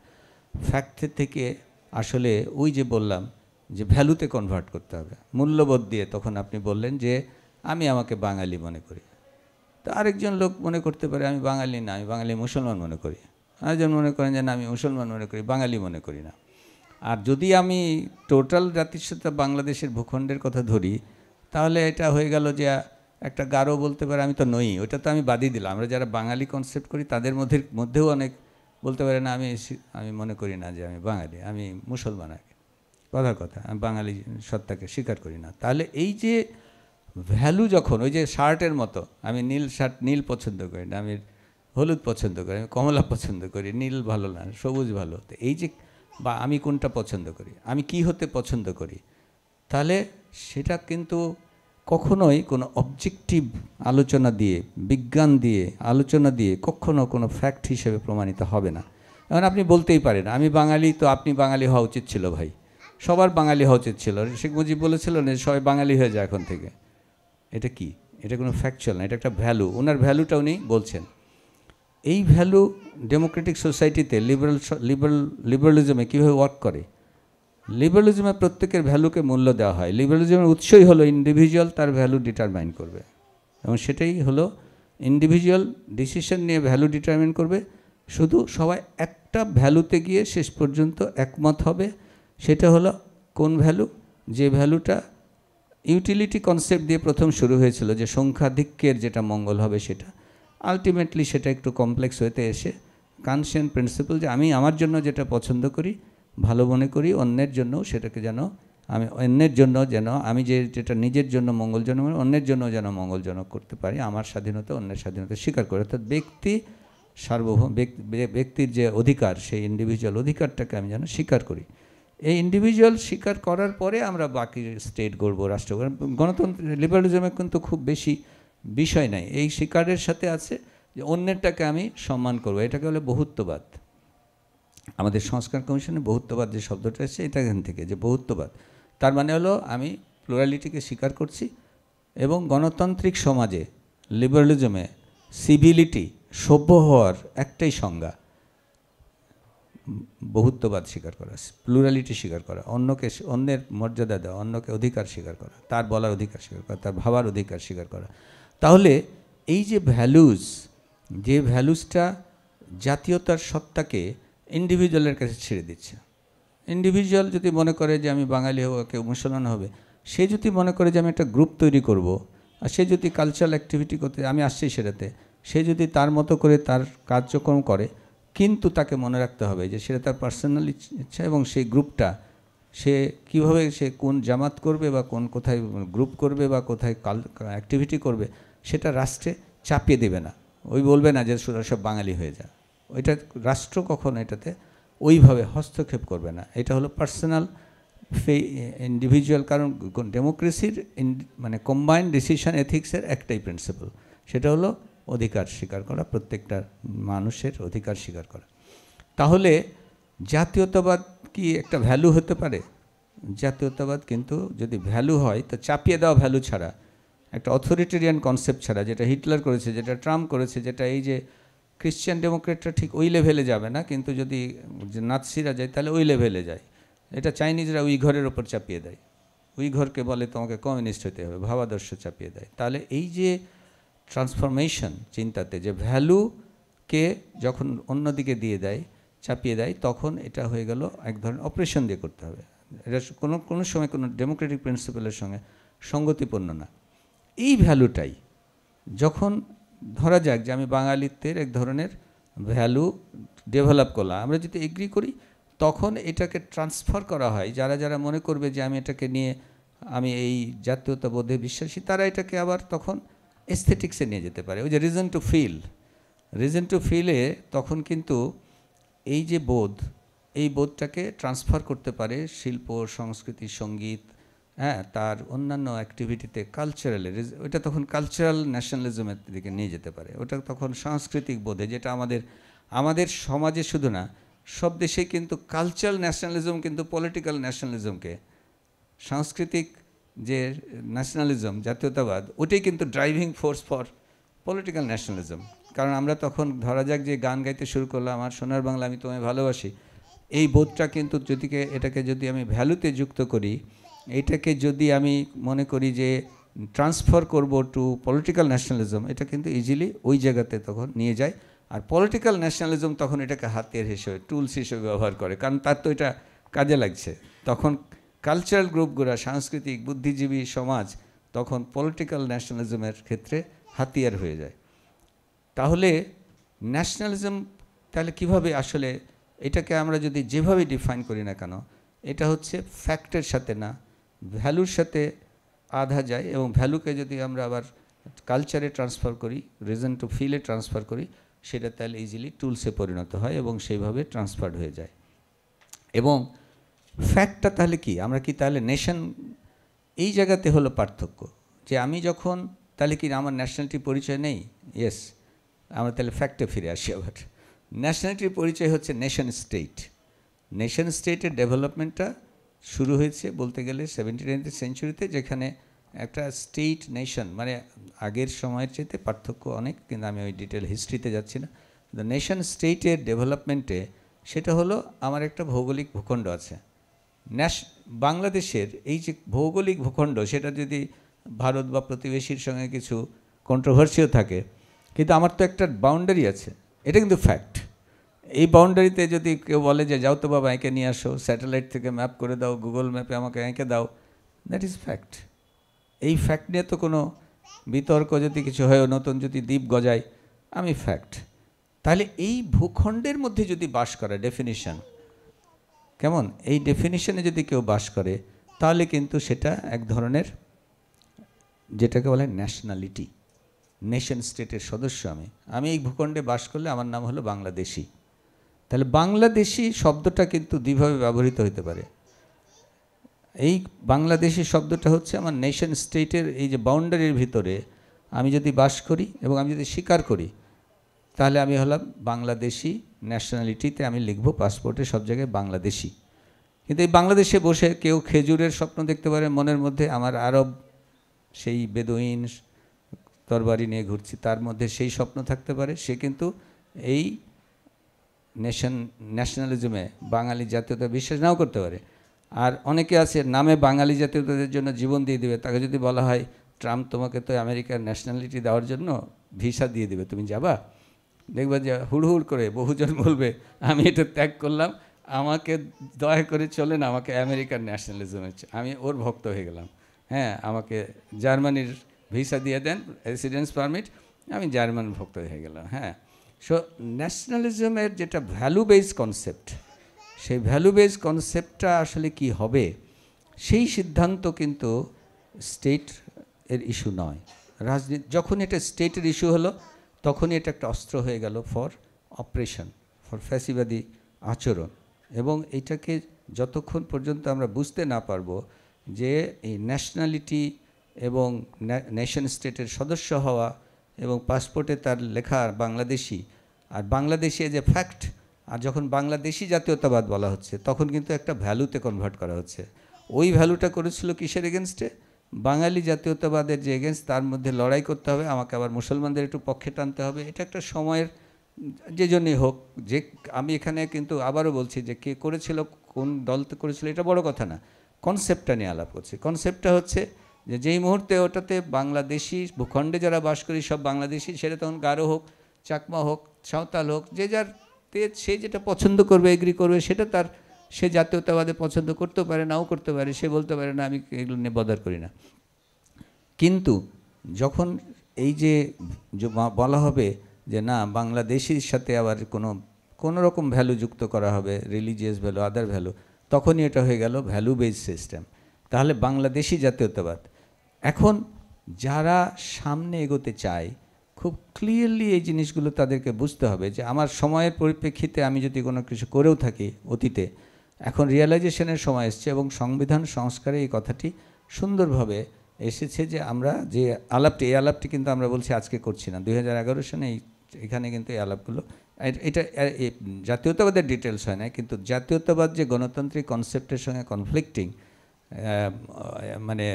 ফ্যাক্টের থেকে আসলে ওই যে বললাম যে ভ্যালুতে কনভার্ট করতে হবে, মূল্যবোধ দিয়ে। তখন আপনি বললেন যে আমি আমাকে বাঙালি মনে করি, তো আরেকজন লোক মনে করতে পারে আমি বাঙালি না, আমি বাঙালি মুসলমান মনে করি। আরেকজন মনে করেন যে না, আমি মুসলমান মনে করি, বাঙালি মনে করি না। আর যদি আমি টোটাল জাতিসত্তা বাংলাদেশের ভূখণ্ডের কথা ধরি, তাহলে এটা হয়ে গেল যে একটা গারো বলতে পারে আমি তো নই, ওটা তো আমি বাদই দিলাম। আমরা যারা বাঙালি কনসেপ্ট করি তাদের মধ্যেও অনেক বলতে পারে না, আমি মনে করি না যে আমি বাঙালি, আমি মুসলমান। আগে কথার কথা, আমি বাঙালি সত্তাকে স্বীকার করি না। তাহলে এই যে ভ্যালু, যখন ওই যে শার্টের মতো, আমি নীল শার্ট নীল পছন্দ করি না, আমি হলুদ পছন্দ করি, আমি কমলা পছন্দ করি, নীল ভালো না, সবুজ ভালো। তো এই যে, বা আমি কোনটা পছন্দ করি, আমি কি হতে পছন্দ করি, তাহলে সেটা কিন্তু কখনোই কোনো অবজেক্টিভ আলোচনা দিয়ে, বিজ্ঞান দিয়ে, আলোচনা দিয়ে কখনো কোনো ফ্যাক্ট হিসেবে প্রমাণিত হবে না। এখন আপনি বলতেই পারেন আমি বাঙালি, তো আপনি বাঙালি হওয়া উচিত ছিল ভাই, সবার বাঙালি হওয়া উচিত ছিল। শেখ মুজিব বলেছিল না সবাই বাঙালি হয়ে যায় এখন থেকে। এটা কি? এটা কোনো ফ্যাকচুয়াল না, এটা একটা ভ্যালু। ওনার ভ্যালুটা উনি বলছেন। এই ভ্যালু ডেমোক্রেটিক সোসাইটিতে, লিবারালিজমে কীভাবে ওয়ার্ক করে? লিবারালিজমে প্রত্যেকের ভ্যালুকে মূল্য দেওয়া হয়। লিবারালিজমের উৎসই হলো ইন্ডিভিজুয়াল তার ভ্যালু ডিটারমাইন করবে, এবং সেটাই হলো ইন্ডিভিজুয়াল ডিসিশন নিয়ে ভ্যালু ডিটারমাইন করবে। শুধু সবাই একটা ভ্যালুতে গিয়ে শেষ পর্যন্ত একমত হবে। সেটা হলো কোন ভ্যালু? যে ভ্যালুটা ইউটিলিটি কনসেপ্ট দিয়ে প্রথম শুরু হয়েছিল, যে সংখ্যাধিক্যের যেটা মঙ্গল হবে, সেটা আলটিমেটলি সেটা একটু কমপ্লেক্স হতে এসে কানসিয়াস প্রিন্সিপাল, যে আমি আমার জন্য যেটা পছন্দ করি, ভালো মনে করি, অন্যের জন্য সেটাকে যেন আমি, অন্যের জন্য যেন আমি যেটা নিজের জন্য মঙ্গলজনক, অন্যের জন্য যেন মঙ্গলজনক করতে পারি। আমার স্বাধীনতা অন্যের স্বাধীনতা স্বীকার করে, অর্থাৎ ব্যক্তি সার্বভৌম, ব্যক্তির যে অধিকার, সেই ইন্ডিভিজুয়াল অধিকারটাকে আমি যেন স্বীকার করি। এই ইন্ডিভিজুয়াল স্বীকার করার পরে আমরা বাকি স্টেট গড়ব, রাষ্ট্র। গণতন্ত্র, লিবারালিজমে কিন্তু খুব বেশি বিষয় নাই, এই স্বীকারের সাথে আছে যে অন্যেরটাকে আমি সম্মান করব। এটাকে বলে বহুত্ববাদ। আমাদের সংস্কার কমিশনে বহুত্ববাদ যে শব্দটা এসেছে, এটা এখান থেকে, যে বহুত্ববাদ তার মানে হলো আমি প্লুরালিটিকে স্বীকার করছি। এবং গণতান্ত্রিক সমাজে, লিবারালিজমে, সিভিলিটি, সভ্য হওয়ার একটাই সংজ্ঞা, বহুত্ববাদ স্বীকার করা, প্লুরালিটি স্বীকার করা, অন্যকে, অন্যের মর্যাদা দেওয়া, অন্যকে অধিকার স্বীকার করা, তার বলার অধিকার স্বীকার করা, তার ভাবার অধিকার স্বীকার করা। তাহলে এই যে ভ্যালুজ, যে ভ্যালুজটা জাতীয়তার সত্তাকে ইন্ডিভিজুয়ালের কাছে ছেড়ে দিচ্ছে। ইন্ডিভিজুয়াল যদি মনে করে যে আমি বাঙালি হব, কেউ মুসলমান হবে, সে যদি মনে করে যে আমি একটা গ্রুপ তৈরি করব, আর সে যদি কালচারাল অ্যাক্টিভিটি করতে, আমি আসছি সেটাতে, সে যদি তার মতো করে তার কার্যক্রম করে, কিন্তু তাকে মনে রাখতে হবে যে সেটা তার পার্সোনাল ইচ্ছা, এবং সেই গ্রুপটা সে কীভাবে, সে কোন জামাত করবে বা কোথায় গ্রুপ করবে বা কোথায় অ্যাক্টিভিটি করবে, সেটা রাষ্ট্রে চাপিয়ে দেবে না। ওই বলবে না যে সব বাঙালি হয়ে যায়, ওইটা রাষ্ট্র কখনো এটাতে ওইভাবে হস্তক্ষেপ করবে না। এটা হলো পার্সোনাল ইন্ডিভিজুয়াল, কারণ ডেমোক্রেসির মানে কম্বাইন্ড ডিসিশন এথিক্সের একটাই প্রিন্সিপাল, সেটা হলো অধিকার স্বীকার করা, প্রত্যেকটা মানুষের অধিকার স্বীকার করা। তাহলে জাতীয়তাবাদ কি একটা ভ্যালু হতে পারে? জাতীয়তাবাদ কিন্তু যদি ভ্যালু হয়, তো চাপিয়ে দেওয়া ভ্যালু ছাড়া, একটা অথরিটেরিয়ান কনসেপ্ট ছাড়া, যেটা হিটলার করেছে, যেটা ট্রাম্প করেছে, যেটা এই যে ক্রিশ্চিয়ান ডেমোক্রেটরা ঠিক ওই লেভেলে যাবে না, কিন্তু যদি নাৎসিরা যায় তাহলে ওই লেভেলে যায়। এটা চাইনিজরা উইঘরের ওপর চাপিয়ে দেয়, উইঘরকে বলে তোমাকে কমিউনিস্ট হতে হবে, ভাবাদর্শ চাপিয়ে দেয়। তাহলে এই যে ট্রান্সফরমেশন চিন্তাতে, যে ভ্যালুকে যখন অন্যদিকে দিয়ে দেয়, চাপিয়ে দেয়, তখন এটা হয়ে গেল এক ধরনের অপারেশন দিয়ে করতে হবে। এটা কোনো সময় কোনো ডেমোক্রেটিক প্রিন্সিপালের সঙ্গে সঙ্গতিপূর্ণ না। এই ভ্যালুটাই যখন ধরা যাক যে আমি বাঙালিত্বের এক ধরনের ভ্যালু ডেভেলপ করলাম, আমরা যদি এগ্রি করি, তখন এটাকে ট্রান্সফার করা হয়। যারা যারা মনে করবে যে আমি এটাকে নিয়ে আমি এই জাতীয়তাবোধে বিশ্বাসী, তারা এটাকে আবার তখন এস্থেটিক্সে নিয়ে যেতে পারে। ওই যে রিজন টু ফিলে তখন কিন্তু এই যে বোধ, এই বোধটাকে ট্রান্সফার করতে পারে শিল্প, সংস্কৃতি, সঙ্গীত, হ্যাঁ, তার অন্যান্য অ্যাক্টিভিটিতে, কালচারালে। ওইটা তখন কালচারাল ন্যাশনালিজমের দিকে নিয়ে যেতে পারে। ওটা তখন সাংস্কৃতিক বোধে, যেটা আমাদের সমাজে শুধু না, সব দেশেই কিন্তু কালচারাল ন্যাশনালিজম কিন্তু পলিটিক্যাল ন্যাশনালিজমকে, সাংস্কৃতিক যে ন্যাশনালিজম, জাতীয়তাবাদ, ওটাই কিন্তু driving force for political nationalism. কারণ আমরা তখন ধরা যাক যে গান গাইতে শুরু করলাম, আমার সোনার বাংলা আমি তোমায় ভালোবাসি, এই বোধটা কিন্তু এটাকে যদি আমি ভ্যালুতে যুক্ত করি, এটাকে যদি আমি মনে করি যে ট্রান্সফার করব টু পলিটিক্যাল ন্যাশনালিজম, এটা কিন্তু ইজিলি ওই জায়গাতে তখন নিয়ে যায়। আর পলিটিক্যাল ন্যাশনালিজম তখন এটাকে হাতের হিসেবে, টুলস হিসেবে ব্যবহার করে, কারণ তার তো এটা কাজে লাগছে। তখন কালচারাল গ্রুপগুলো, সাংস্কৃতিক বুদ্ধিজীবী সমাজ, তখন পলিটিক্যাল ন্যাশনালিজমের ক্ষেত্রে হাতিয়ার হয়ে যায়। তাহলে ন্যাশনালিজম তাহলে কীভাবে আসলে, এটাকে আমরা যদি যেভাবে ডিফাইন করি না কেন, এটা হচ্ছে ফ্যাক্টের সাথে না, ভ্যালুর সাথে আধা যায়। এবং ভ্যালুকে যদি আমরা আবার কালচারে ট্রান্সফার করি, রিজন টু ফিলে ট্রান্সফার করি, সেটা তাহলে ইজিলি টুলসে পরিণত হয় এবং সেইভাবে ট্রান্সফার্ড হয়ে যায়। এবং ফ্যাক্টটা তাহলে কি, আমরা কি তাহলে নেশন, এই জায়গাতে হলো পার্থক্য, যে আমি যখন, তাহলে কি আমার ন্যাশনালিটির পরিচয় নেই? ইয়েস, আমরা তাহলে ফ্যাক্টে ফিরে আসি আবার। ন্যাশনালিটির পরিচয় হচ্ছে নেশন স্টেট। নেশন স্টেটের ডেভেলপমেন্টটা শুরু হয়েছে বলতে গেলে 17th সেঞ্চুরিতে, যেখানে একটা স্টেট নেশন, মানে আগের সময়ের চাইতে পার্থক্য অনেক, কিন্তু আমি ওই ডিটেল হিস্ট্রিতে যাচ্ছি না। দ্য নেশন স্টেটের ডেভেলপমেন্টে সেটা হলো, আমার একটা ভৌগোলিক ভূখণ্ড আছে। বাংলাদেশের এই যে ভৌগোলিক ভূখণ্ড, সেটা যদি ভারত বা প্রতিবেশীর সঙ্গে কিছু কন্ট্রোভার্সিও থাকে, কিন্তু আমার তো একটা বাউন্ডারি আছে, এটা কিন্তু ফ্যাক্ট। এই বাউন্ডারিতে যদি কেউ বলে যে যাও তো বাবা এঁকে নিয়ে আসো, স্যাটেলাইট থেকে ম্যাপ করে দাও, গুগল ম্যাপে আমাকে এঁকে দাও, দ্যাট ইজ ফ্যাক্ট। এই ফ্যাক্ট নিয়ে তো কোনো বিতর্ক যদি কিছু হয়, নতুন যদি দ্বীপ গজায়, আমি ফ্যাক্ট। তাহলে এই ভূখণ্ডের মধ্যে যদি বাস করে, ডেফিনিশন কেমন, এই ডেফিনিশনে যদি কেউ বাস করে, তাহলে কিন্তু সেটা এক ধরনের, যেটাকে বলে ন্যাশনালিটি, নেশন স্টেটের সদস্য। আমি এই ভূখণ্ডে বাস করলে আমার নাম হলো বাংলাদেশি। তাহলে বাংলাদেশি শব্দটা কিন্তু দুইভাবে ব্যবহৃত হতে পারে। এই বাংলাদেশি শব্দটা হচ্ছে আমার নেশন স্টেটের এই যে বাউন্ডারির ভিতরে আমি যদি বাস করি এবং আমি যদি স্বীকার করি, তাহলে আমি হলাম বাংলাদেশি। ন্যাশনালিটিতে আমি লিখব পাসপোর্টে সব জায়গায় বাংলাদেশি। কিন্তু এই বাংলাদেশে বসে কেউ খেজুরের স্বপ্ন দেখতে পারে মনের মধ্যে, আমার আরব সেই বেদুইন তরবারি নিয়ে ঘুরছি, তার মধ্যে সেই স্বপ্ন থাকতে পারে। সে কিন্তু এই ন্যাশনালিজমে, বাঙালি জাতীয়তা বিশ্বাস নাও করতে পারে। আর অনেকে আছে নামে বাঙালি জাতীয়তাদের জন্য জীবন দিয়ে দেবে। তাকে যদি বলা হয় ট্রাম্প তোমাকে তো আমেরিকার ন্যাশনালিটি দেওয়ার জন্য ভিসা দিয়ে দেবে, তুমি যাবা? দেখবা যে হুড় করে বহুজন বলবে আমি এটা ত্যাগ করলাম, আমাকে দয়া করে চলেন, আমাকে আমেরিকান ন্যাশনালিজম, আমি ওর ভক্ত হয়ে গেলাম। হ্যাঁ, আমাকে জার্মানির ভিসা দিয়ে দেন, রেসিডেন্স পারমিট, আমি জার্মান ভুক্ত হয়ে গেলাম। হ্যাঁ, সো ন্যাশনালিজমের যেটা ভ্যালু বেস কনসেপ্ট, সেই ভ্যালু বেস কনসেপ্টটা আসলে কি হবে, সেই সিদ্ধান্ত কিন্তু স্টেট এর ইস্যু নয়। রাজনীতি যখন এটা স্টেটের ইস্যু হলো, তখনই এটা একটা অস্ত্র হয়ে গেল ফর অপারেশন, ফর ফ্যাসিবাদী আচরণ। এবং এটাকে যতক্ষণ পর্যন্ত আমরা বুঝতে না পারবো যে এই ন্যাশনালিটি এবং নেশন স্টেটের সদস্য হওয়া এবং পাসপোর্টে তার লেখা বাংলাদেশি, আর বাংলাদেশি যে ফ্যাক্ট, আর যখন বাংলাদেশি জাতীয়তাবাদ বলা হচ্ছে তখন কিন্তু একটা ভ্যালুতে কনভার্ট করা হচ্ছে। ওই ভ্যালুটা করেছিল কিসের এগেনস্টে? বাঙালি জাতীয়তাবাদের যে এগেনস্ট, তার মধ্যে লড়াই করতে হবে, আমাকে আবার মুসলমানদের একটু পক্ষে টানতে হবে। এটা একটা সময়ের, যে জন্যই হোক, যে আমি এখানে কিন্তু আবারও বলছি যে কে করেছিল, কোন দল করেছিল, এটা বড় কথা না, কনসেপ্টটা নিয়ে আলাপ করছি। কনসেপ্টটা হচ্ছে যে যেই মুহূর্তে ওটাতে বাংলাদেশি ভূখণ্ডে যারা বাস করি সব বাংলাদেশি, সেটা তখন গারো হোক, চাকমা হোক, সাঁওতাল হোক, যে যার সে যেটা পছন্দ করবে, এগ্রি করবে, সেটা তার, সে জাতীয়তাবাদে পছন্দ করতেও পারে, নাও করতে পারে, সে বলতে পারে না আমি এগুলো নিয়ে বদার করি না। কিন্তু যখন এই যে বলা হবে যে না, বাংলাদেশির সাথে আবার কোনো রকম ভ্যালু যুক্ত করা হবে, রিলিজিয়াস ভ্যালু, আদার ভ্যালু, তখনই এটা হয়ে গেল ভ্যালু বেস সিস্টেম। তাহলে বাংলাদেশি জাতীয়তাবাদ, এখন যারা সামনে এগোতে চায়, খুব ক্লিয়ারলি এই জিনিসগুলো তাদেরকে বুঝতে হবে যে আমার সময়ের পরিপ্রেক্ষিতে আমি যদি কোনো কিছু করেও থাকি অতীতে, এখন রিয়েলাইজেশনের সময় এসছে এবং সংবিধান সংস্কারে এই কথাটি সুন্দরভাবে এসেছে যে আমরা যে আলাপটি, এই আলাপটি কিন্তু আমরা বলছি আজকে করছি না, 2011 সনে এখানে কিন্তু এই আলাপগুলো, এটা জাতীয়তাবাদের ডিটেলস হয় না, কিন্তু জাতীয়তাবাদ যে গণতান্ত্রিক কনসেপ্টের সঙ্গে কনফ্লিক্টিং, মানে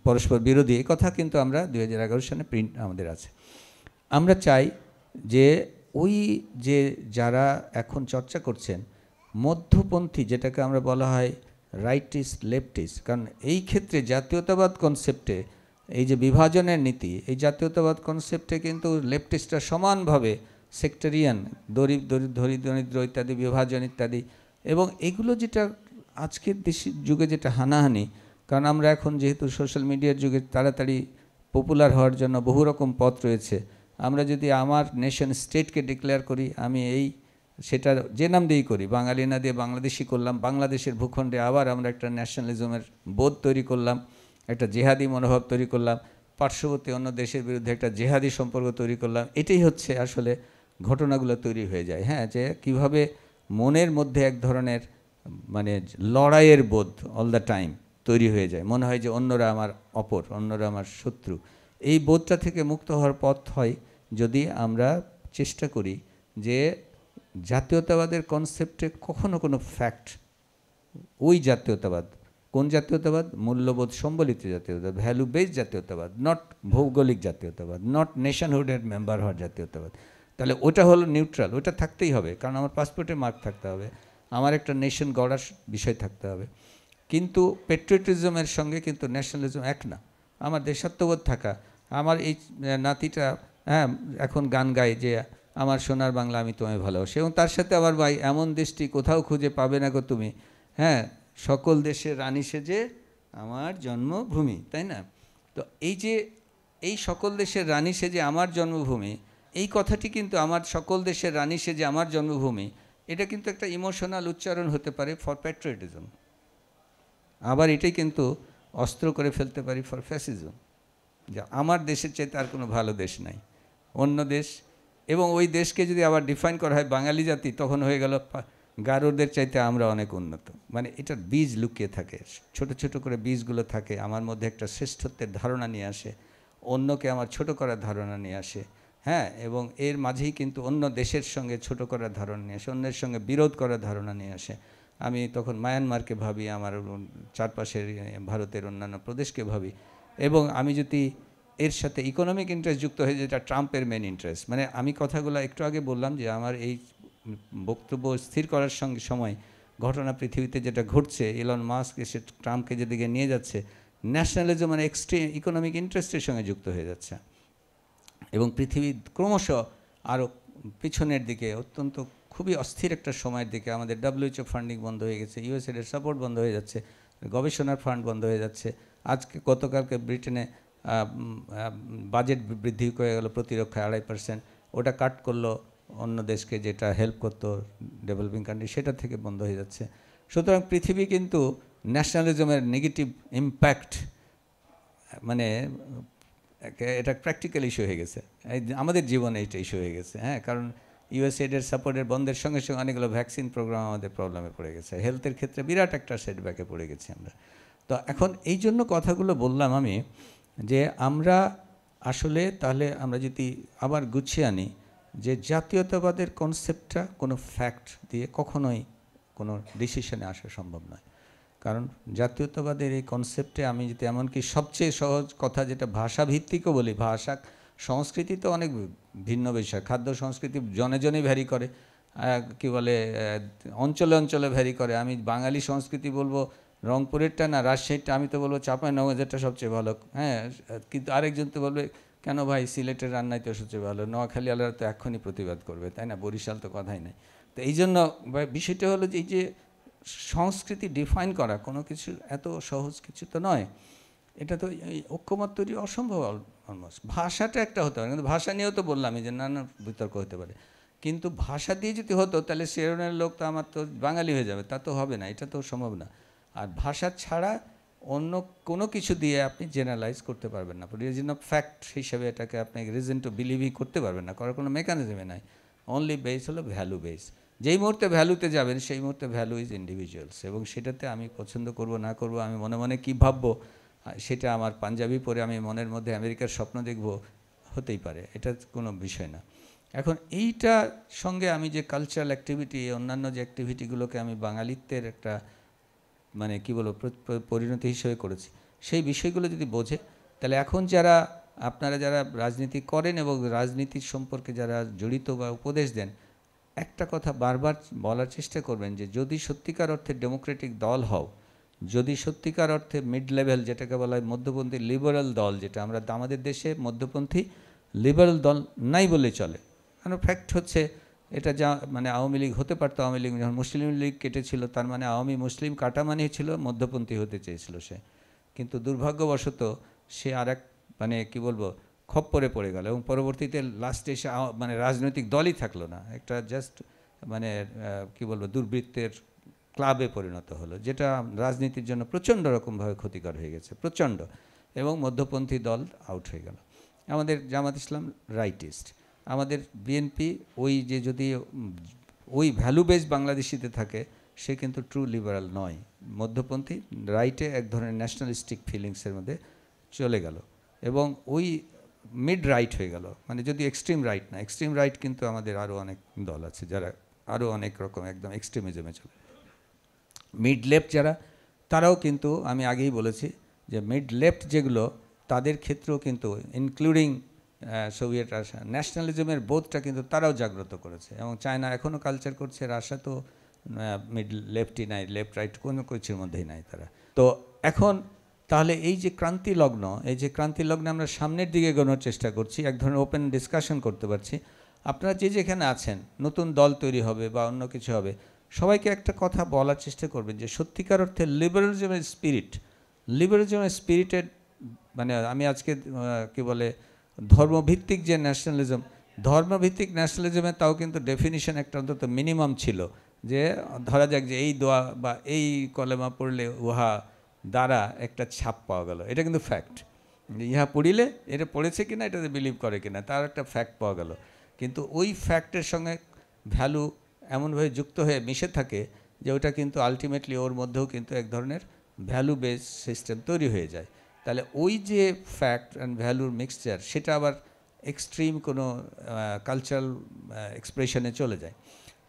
পরস্পর বিরোধী, এই কথা কিন্তু আমরা 2011 সনে প্রিন্ট আমাদের আছে। আমরা চাই যে ওই যে যারা এখন চর্চা করছেন মধ্যপন্থী, যেটাকে আমরা বলা হয় রাইটিস্ট লেফটিস্ট, কারণ এই ক্ষেত্রে জাতীয়তাবাদ কনসেপ্টে এই যে বিভাজনের নীতি, এই জাতীয়তাবাদ কনসেপ্টে কিন্তু লেফটিস্টরা সমানভাবে সেক্টরিয়ান, দরিদ্র ইত্যাদি, বিভাজন ইত্যাদি, এবং এগুলো যেটা আজকের যুগে যেটা হানাহানি, কারণ আমরা এখন যেহেতু সোশ্যাল মিডিয়ার যুগে তাড়াতাড়ি পপুলার হওয়ার জন্য বহু রকম পথ রয়েছে, আমরা যদি আমার নেশন স্টেটকে ডিক্লেয়ার করি, আমি এই সেটা যে নাম দিয়েই করি, বাঙালি না দিয়ে বাংলাদেশি করলাম, বাংলাদেশের ভূখণ্ডে আবার আমরা একটা ন্যাশনালিজমের বোধ তৈরি করলাম, একটা জেহাদি মনোভাব তৈরি করলাম, পার্শ্ববর্তী অন্য দেশের বিরুদ্ধে একটা জেহাদি সম্পর্ক তৈরি করলাম। এটাই হচ্ছে আসলে ঘটনাগুলো তৈরি হয়ে যায়। হ্যাঁ, যে কীভাবে মনের মধ্যে এক ধরনের মানে লড়াইয়ের বোধ অল দ্য টাইম তৈরি হয়ে যায়, মনে হয় যে অন্যরা আমার অপর, অন্যরা আমার শত্রু। এই বোধটা থেকে মুক্ত হওয়ার পথ হয় যদি আমরা চেষ্টা করি যে জাতীয়তাবাদের কনসেপ্টে কখনো কোনো ফ্যাক্ট, ওই জাতীয়তাবাদ, কোন জাতীয়তাবাদ? মূল্যবোধ সম্বলিত জাতীয়তাবাদ, ভ্যালু বেস জাতীয়তাবাদ, নট ভৌগোলিক জাতীয়তাবাদ, নট নেশনহুডের মেম্বার হওয়ার জাতীয়তাবাদ। তাহলে ওটা হলো নিউট্রাল, ওটা থাকতেই হবে, কারণ আমার পাসপোর্টে মার্ক থাকতে হবে, আমার একটা নেশন গড়ার বিষয় থাকতে হবে। কিন্তু পেট্রিয়টিজমের সঙ্গে কিন্তু ন্যাশনালিজম এক না। আমার দেশাত্মবোধ থাকা, আমার এই নাতিটা হ্যাঁ এখন গান গায় যে আমার সোনার বাংলা আমি তোমায় ভালোবাসি, এবং তার সাথে আবার ভাই এমন দেশটি কোথাও খুঁজে পাবে না গো তুমি, হ্যাঁ সকল দেশের রানী সেজে আমার জন্মভূমি, তাই না? তো এই যে এই সকল দেশের রানী সেজে আমার জন্মভূমি, এই কথাটি কিন্তু আমার সকল দেশের রানী সেজে আমার জন্মভূমি, এটা কিন্তু একটা ইমোশনাল উচ্চারণ হতে পারে ফর প্যাট্রিয়টিজম, আবার এটাই কিন্তু অস্ত্র করে ফেলতে পারি ফর ফ্যাসিজম, যে আমার দেশের চাইতে আর কোনো ভালো দেশ নাই, অন্য দেশ, এবং ওই দেশকে যদি আবার ডিফাইন করা হয় বাঙালি জাতি, তখন হয়ে গেল গারোদের চাইতে আমরা অনেক উন্নত। মানে এটার বীজ লুকিয়ে থাকে, ছোট ছোট করে বীজগুলো থাকে, আমার মধ্যে একটা শ্রেষ্ঠত্বের ধারণা নিয়ে আসে, অন্যকে আমার ছোট করার ধারণা নিয়ে আসে, হ্যাঁ, এবং এর মাঝেই কিন্তু অন্য দেশের সঙ্গে ছোট করার ধারণা নিয়ে আসে, অন্যের সঙ্গে বিরোধ করার ধারণা নিয়ে আসে। আমি তখন মায়ানমারকে ভাবি, আমার চারপাশের ভারতের অন্যান্য প্রদেশকে ভাবি, এবং আমি যদি এর সাথে ইকোনমিক ইন্টারেস্ট যুক্ত হয়ে, যেটা ট্রাম্পের মেন ইন্টারেস্ট, মানে আমি কথাগুলো একটু আগে বললাম যে আমার এই বক্তব্য স্থির করার সঙ্গে সময় ঘটনা পৃথিবীতে যেটা ঘটছে, এলন মাস্ক এসে ট্রাম্পকে যেদিকে নিয়ে যাচ্ছে, ন্যাশনালিজম মানে এক্সট্রিম ইকোনমিক ইন্টারেস্টের সঙ্গে যুক্ত হয়ে যাচ্ছে, এবং পৃথিবী ক্রমশ আরও পিছনের দিকে, অত্যন্ত খুবই অস্থির একটা সময়ের দিকে, আমাদের WHO ফান্ডিং বন্ধ হয়ে গেছে, USAID সাপোর্ট বন্ধ হয়ে যাচ্ছে, গবেষণার ফান্ড বন্ধ হয়ে যাচ্ছে। আজকে গতকালকে ব্রিটেনে বাজেট বৃদ্ধি করে গেল প্রতিরক্ষায় 2.5%, ওটা কাট করলো অন্য দেশকে যেটা হেল্প করতো ডেভেলপিং কান্ট্রি, সেটা থেকে বন্ধ হয়ে যাচ্ছে। সুতরাং পৃথিবী কিন্তু ন্যাশনালিজমের নেগেটিভ ইম্প্যাক্ট, মানে এটা প্র্যাকটিক্যাল ইস্যু হয়ে গেছে আমাদের জীবনে, এটা ইস্যু হয়ে গেছে। হ্যাঁ, কারণ ইউএসএইডের সাপোর্টের বন্ধের সঙ্গে সঙ্গে অনেকগুলো ভ্যাকসিন প্রোগ্রাম আমাদের প্রবলেমে পড়ে গেছে, হেলথের ক্ষেত্রে বিরাট একটা সেটব্যাকে পড়ে গেছি আমরা। তো এখন এই জন্য কথাগুলো বললাম আমি, যে আমরা আসলে তাহলে আমরা যদি আবার গুছিয়ে আনি, যে জাতীয়তাবাদের কনসেপ্টটা কোনো ফ্যাক্ট দিয়ে কখনোই কোনো ডিসিশনে আসা সম্ভব নয়। কারণ জাতীয়তাবাদের এই কনসেপ্টে আমি যদি এমনকি সবচেয়ে সহজ কথা যেটা ভাষাভিত্তিকও বলি, ভাষা সংস্কৃতি তো অনেক ভিন্ন বিষয়, খাদ্য সংস্কৃতি জনে জনে ভ্যারি করে, কি বলে অঞ্চলে অঞ্চলে ভ্যারি করে। আমি বাঙালি সংস্কৃতি বলবো রংপুরেরটা না রাজশাহীরটা, আমি তো বলবো চাঁপাইনবাবগঞ্জেরটা সবচেয়ে ভালো। হ্যাঁ, কিন্তু আরেকজন তো বলবে কেন ভাই সিলেটের রান্নাই তো সবচেয়ে ভালো, নোয়াখালী আলাদা তো এখনই প্রতিবাদ করবে, তাই না, বরিশাল তো কথাই নেই। তো এই জন্য বিষয়টা হলো যে এই যে সংস্কৃতি ডিফাইন করা কোনো কিছু এত সহজ কিছু তো নয়, এটা তো ঐক্যমত তৈরি অসম্ভব অলমোস্ট। ভাষাটা একটা হতে পারে, কিন্তু ভাষা নিয়েও তো বললামই যে নানা বিতর্ক হতে পারে, কিন্তু ভাষা দিয়ে যদি হতো তাহলে সেরনের লোক তো আমার তো বাঙালি হয়ে যাবে, তা তো হবে না, এটা তো সম্ভব না। আর ভাষা ছাড়া অন্য কোনো কিছু দিয়ে আপনি জেনারেলাইজ করতে পারবেন না, রিজন অফ ফ্যাক্ট হিসেবে এটাকে আপনি রিজন টু বিলিভই করতে পারবেন না, করার কোনো মেকানিজমে নাই। অনলি বেস হলো ভ্যালু বেস। যেই মুহূর্তে ভ্যালুতে যাবেন সেই মুহূর্তে ভ্যালু ইজ ইন্ডিভিজুয়ালস, এবং সেটাতে আমি পছন্দ করব না করব, আমি মনে মনে কী ভাববো সেটা আমার পাঞ্জাবি পরে আমি মনের মধ্যে আমেরিকার স্বপ্ন দেখব, হতেই পারে, এটা কোনো বিষয় না। এখন এইটার সঙ্গে আমি যে কালচারাল অ্যাক্টিভিটি, অন্যান্য যে অ্যাক্টিভিটিগুলোকে আমি বাঙালিত্বের একটা মানে কী বলবো পরিণতি হিসেবে করেছি, সেই বিষয়গুলো যদি বোঝে, তাহলে এখন যারা আপনারা যারা রাজনীতি করেন এবং রাজনীতির সম্পর্কে যারা জড়িত বা উপদেশ দেন, একটা কথা বারবার বলার চেষ্টা করবেন যে যদি সত্যিকার অর্থে ডেমোক্রেটিক দল হও, যদি সত্যিকার অর্থে মিড লেভেল যেটাকে বলা হয় মধ্যপন্থী লিবারাল দল, যেটা আমরা আমাদের দেশে মধ্যপন্থী লিবারাল দল নাই বলে চলে, কারণ ফ্যাক্ট হচ্ছে এটা যা মানে আওয়ামী লীগ হতে পারতো, আওয়ামী লীগ যখন মুসলিম লীগ কেটেছিল তার মানে আওয়ামী মুসলিম কাটা মানেই ছিল মধ্যপন্থী হতে চেয়েছিল সে, কিন্তু দুর্ভাগ্যবশত সে আর এক মানে কী বলবো খপ্পরে পড়ে গেল, এবং পরবর্তীতে লাস্টে এসে মানে রাজনৈতিক দলই থাকলো না, একটা জাস্ট মানে কী বলবো দুর্বৃত্তের ক্লাবে পরিণত হলো, যেটা রাজনীতির জন্য প্রচণ্ড রকমভাবে ক্ষতিকর হয়ে গেছে, প্রচণ্ড, এবং মধ্যপন্থী দল আউট হয়ে গেল। আমাদের জামাত ইসলাম রাইটিস্ট, আমাদের বিএনপি ওই যে যদি ওই ভ্যালু বেস বাংলাদেশিতে থাকে সে কিন্তু ট্রু লিবারাল নয়, মধ্যপন্থী রাইটে এক ধরনের ন্যাশনালিস্টিক ফিলিংসের মধ্যে চলে গেল, এবং ওই মিড রাইট হয়ে গেল, মানে যদি এক্সট্রিম রাইট না, এক্সট্রিম রাইট কিন্তু আমাদের আরও অনেক দল আছে যারা আরও অনেক রকম একদম এক্সট্রিমিজমে চলে। মিড লেফট যারা, তারাও কিন্তু আমি আগেই বলেছি যে মিড লেফট যেগুলো তাদের ক্ষেত্রেও কিন্তু ইনক্লুডিং সোভিয়েত রাশিয়া ন্যাশনালিজমের বোধটা কিন্তু তারাও জাগ্রত করেছে, এবং চায়না এখনও কালচার করছে, রাশিয়া তো মিড লেফটই নাই, লেফট রাইট কোনো কিছুর মধ্যেই নাই তারা। তো এখন তাহলে এই যে ক্রান্তি লগ্ন, এই যে ক্রান্তি লগ্নে আমরা সামনের দিকে এগোনোর চেষ্টা করছি, এক ধরনের ওপেন ডিসকাশন করতে পারছি। আপনারা যে যেখানে আছেন, নতুন দল তৈরি হবে বা অন্য কিছু হবে, সবাইকে একটা কথা বলার চেষ্টা করবেন যে সত্যিকার অর্থে লিবারালিজমের স্পিরিটেড মানে আমি আজকে কি বলে ধর্মভিত্তিক যে ন্যাশনালিজম, ধর্মভিত্তিক ন্যাশনালিজমে তাও কিন্তু ডেফিনিশন একটা অন্তত মিনিমাম ছিল, যে ধরা যাক যে এই দোয়া বা এই কলেমা পড়লে উহা দ্বারা একটা ছাপ পাওয়া গেল, এটা কিন্তু ফ্যাক্ট, ইহা পড়িলে এটা পড়েছে কিনা এটাতে বিলিভ করে কিনা তার একটা ফ্যাক্ট পাওয়া গেল, কিন্তু ওই ফ্যাক্টের সঙ্গে ভ্যালু এমনভাবে যুক্ত হয়ে মিশে থাকে যে ওটা কিন্তু আলটিমেটলি ওর মধ্যেও কিন্তু এক ধরনের ভ্যালু বেস সিস্টেম তৈরি হয়ে যায়। তাহলে ওই যে ফ্যাক্ট অ্যান্ড ভ্যালুর মিক্সচার সেটা আবার এক্সট্রিম কোনো কালচারাল এক্সপ্রেশনে চলে যায়।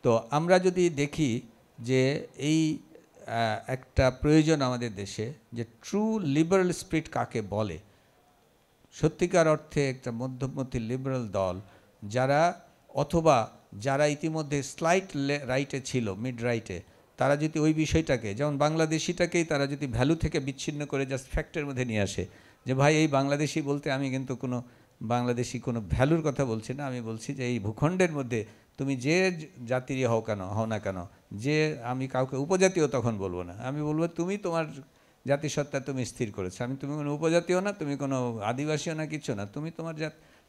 তো আমরা যদি দেখি যে এই একটা প্রয়োজন আমাদের দেশে যে ট্রু লিবারাল স্পিরিট কাকে বলে, সত্যিকার অর্থে একটা মধ্যপন্থী লিবারাল দল যারা অথবা যারা ইতিমধ্যে স্লাইট রাইটে ছিল, মিড রাইটে, তারা যদি ওই বিষয়টাকে যেমন বাংলাদেশিটাকেই তারা যদি ভ্যালু থেকে বিচ্ছিন্ন করে জাস্ট ফ্যাক্টের মধ্যে নিয়ে আসে যে ভাই এই বাংলাদেশি বলতে আমি কিন্তু কোনো বাংলাদেশি কোনো ভ্যালুর কথা বলছি না, আমি বলছি যে এই ভূখণ্ডের মধ্যে তুমি যে জাতিরই হও না কেন, যে আমি কাউকে উপজাতীয় তখন বলবো না, আমি বলবো তুমি তোমার জাতিসত্তা তুমি স্থির করেছো। তুমি কোনো উপজাতীয় না, তুমি কোনো আদিবাসীও না, কিছু না, তুমি তোমার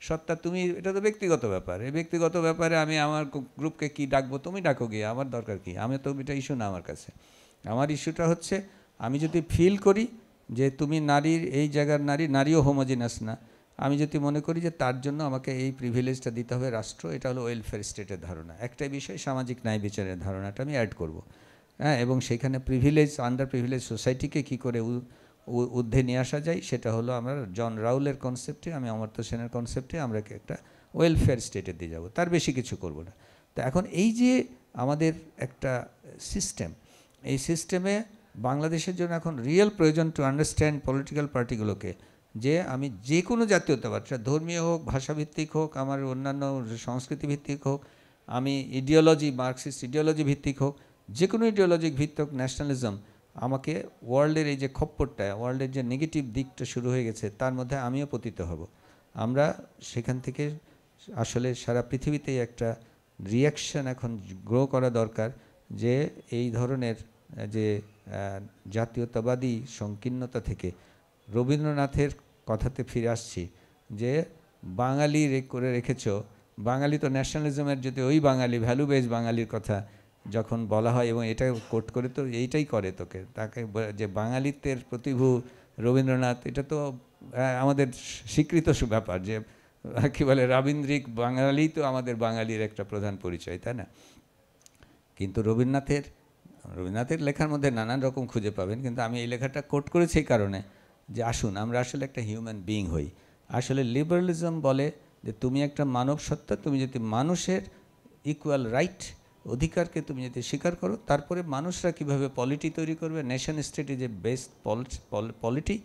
সত্তা তুমি, এটা তো ব্যক্তিগত ব্যাপার। এই ব্যক্তিগত ব্যাপারে আমি আমার গ্রুপকে কি ডাকবো, তুমি ডাকো গিয়ে, আমার দরকার কি? আমি তো, এটা ইস্যু না আমার কাছে। আমার ইস্যুটা হচ্ছে আমি যদি ফিল করি যে তুমি নারীর, এই জায়গার নারীও হোমোজিনাস না, আমি যদি মনে করি যে তার জন্য আমাকে এই প্রিভিলেজটা দিতে হবে রাষ্ট্র, এটা হলো ওয়েলফেয়ার স্টেটের ধারণা। একটাই বিষয়, সামাজিক ন্যায় বিচারের ধারণাটা আমি অ্যাড করব, হ্যাঁ। এবং সেখানে প্রিভিলেজ, আন্ডার প্রিভিলেজ সোসাইটিকে কী করে ঊর্ধ্বে নিয়ে আসা যায়, সেটা হলো আমরা জন রাউলের কনসেপ্টে, আমি অমর্ত্য সেনের কনসেপ্টে আমরা একটা ওয়েলফেয়ার স্টেটে দিয়ে যাব, তার বেশি কিছু করব না। তো এখন এই যে আমাদের একটা সিস্টেম, এই সিস্টেমে বাংলাদেশের জন্য এখন রিয়েল প্রয়োজন টু আন্ডারস্ট্যান্ড পলিটিক্যাল পার্টিগুলোকে, যে আমি যে কোনো জাতীয়তাবাদ, ধর্মীয় হোক, ভাষাভিত্তিক হোক, আমার অন্যান্য সংস্কৃতি ভিত্তিক হোক, আমি ইডিওলজি, মার্কসিস্ট ইডিওলজি ভিত্তিক হোক, যে কোনো ইডিওলজিক ভিত্তিক ন্যাশনালিজম, আমাকে ওয়ার্ল্ডের এই যে খপ্পরটা, ওয়ার্ল্ডের যে নেগেটিভ দিকটা শুরু হয়ে গেছে, তার মধ্যে আমিও পতিত হব। আমরা সেখান থেকে আসলে সারা পৃথিবীতেই একটা রিয়াকশন এখন গ্রো করা দরকার, যে এই ধরনের যে জাতীয়তাবাদী সংকীর্ণতা থেকে রবীন্দ্রনাথের কথাতে ফিরে আসছি, যে বাঙালি করে রেখেছ, বাঙালি তো ন্যাশনালিজমের, যদি ওই বাঙালি, ভ্যালু বেস বাঙালির কথা যখন বলা হয়, এবং এটা কোট করে তো এইটাই করে তোকে, তাকে যে বাঙালিত্বের প্রতিভু রবীন্দ্রনাথ, এটা তো আমাদের স্বীকৃত ব্যাপার, যে কী বলে, রবীন্দ্রিক বাঙালি তো আমাদের বাঙালির একটা প্রধান পরিচয়, তাই না? কিন্তু রবীন্দ্রনাথের লেখার মধ্যে নানান রকম খুঁজে পাবেন, কিন্তু আমি এই লেখাটা কোট করেছি এই কারণে যে আসুন আমরা আসলে একটা হিউম্যান বিইং হই। আসলে লিবারালিজম বলে যে তুমি একটা মানব সত্তা, তুমি যদি মানুষের ইকুয়াল রাইট, অধিকারকে তুমি যদি স্বীকার করো, তারপরে মানুষরা কীভাবে পলিটি তৈরি করবে, nation state is a best polity,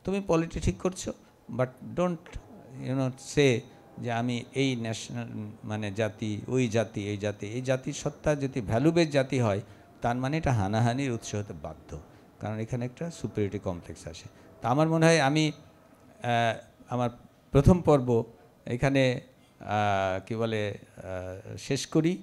তুমি পলিটি ঠিক করছো, বাট ডোন্ট সে যে আমি এই ন্যাশনাল মানে জাতি, ওই জাতি, এই জাতির সত্তা যদি ভ্যালু বেস জাতি হয়, তার মানে এটা হানাহানির উৎস হতে বাধ্য, কারণ এখানে একটা সুপিরিয়রিটি কমপ্লেক্স আসে। তা আমার মনে হয় আমি আমার প্রথম পর্ব এখানে কি বলে শেষ করি।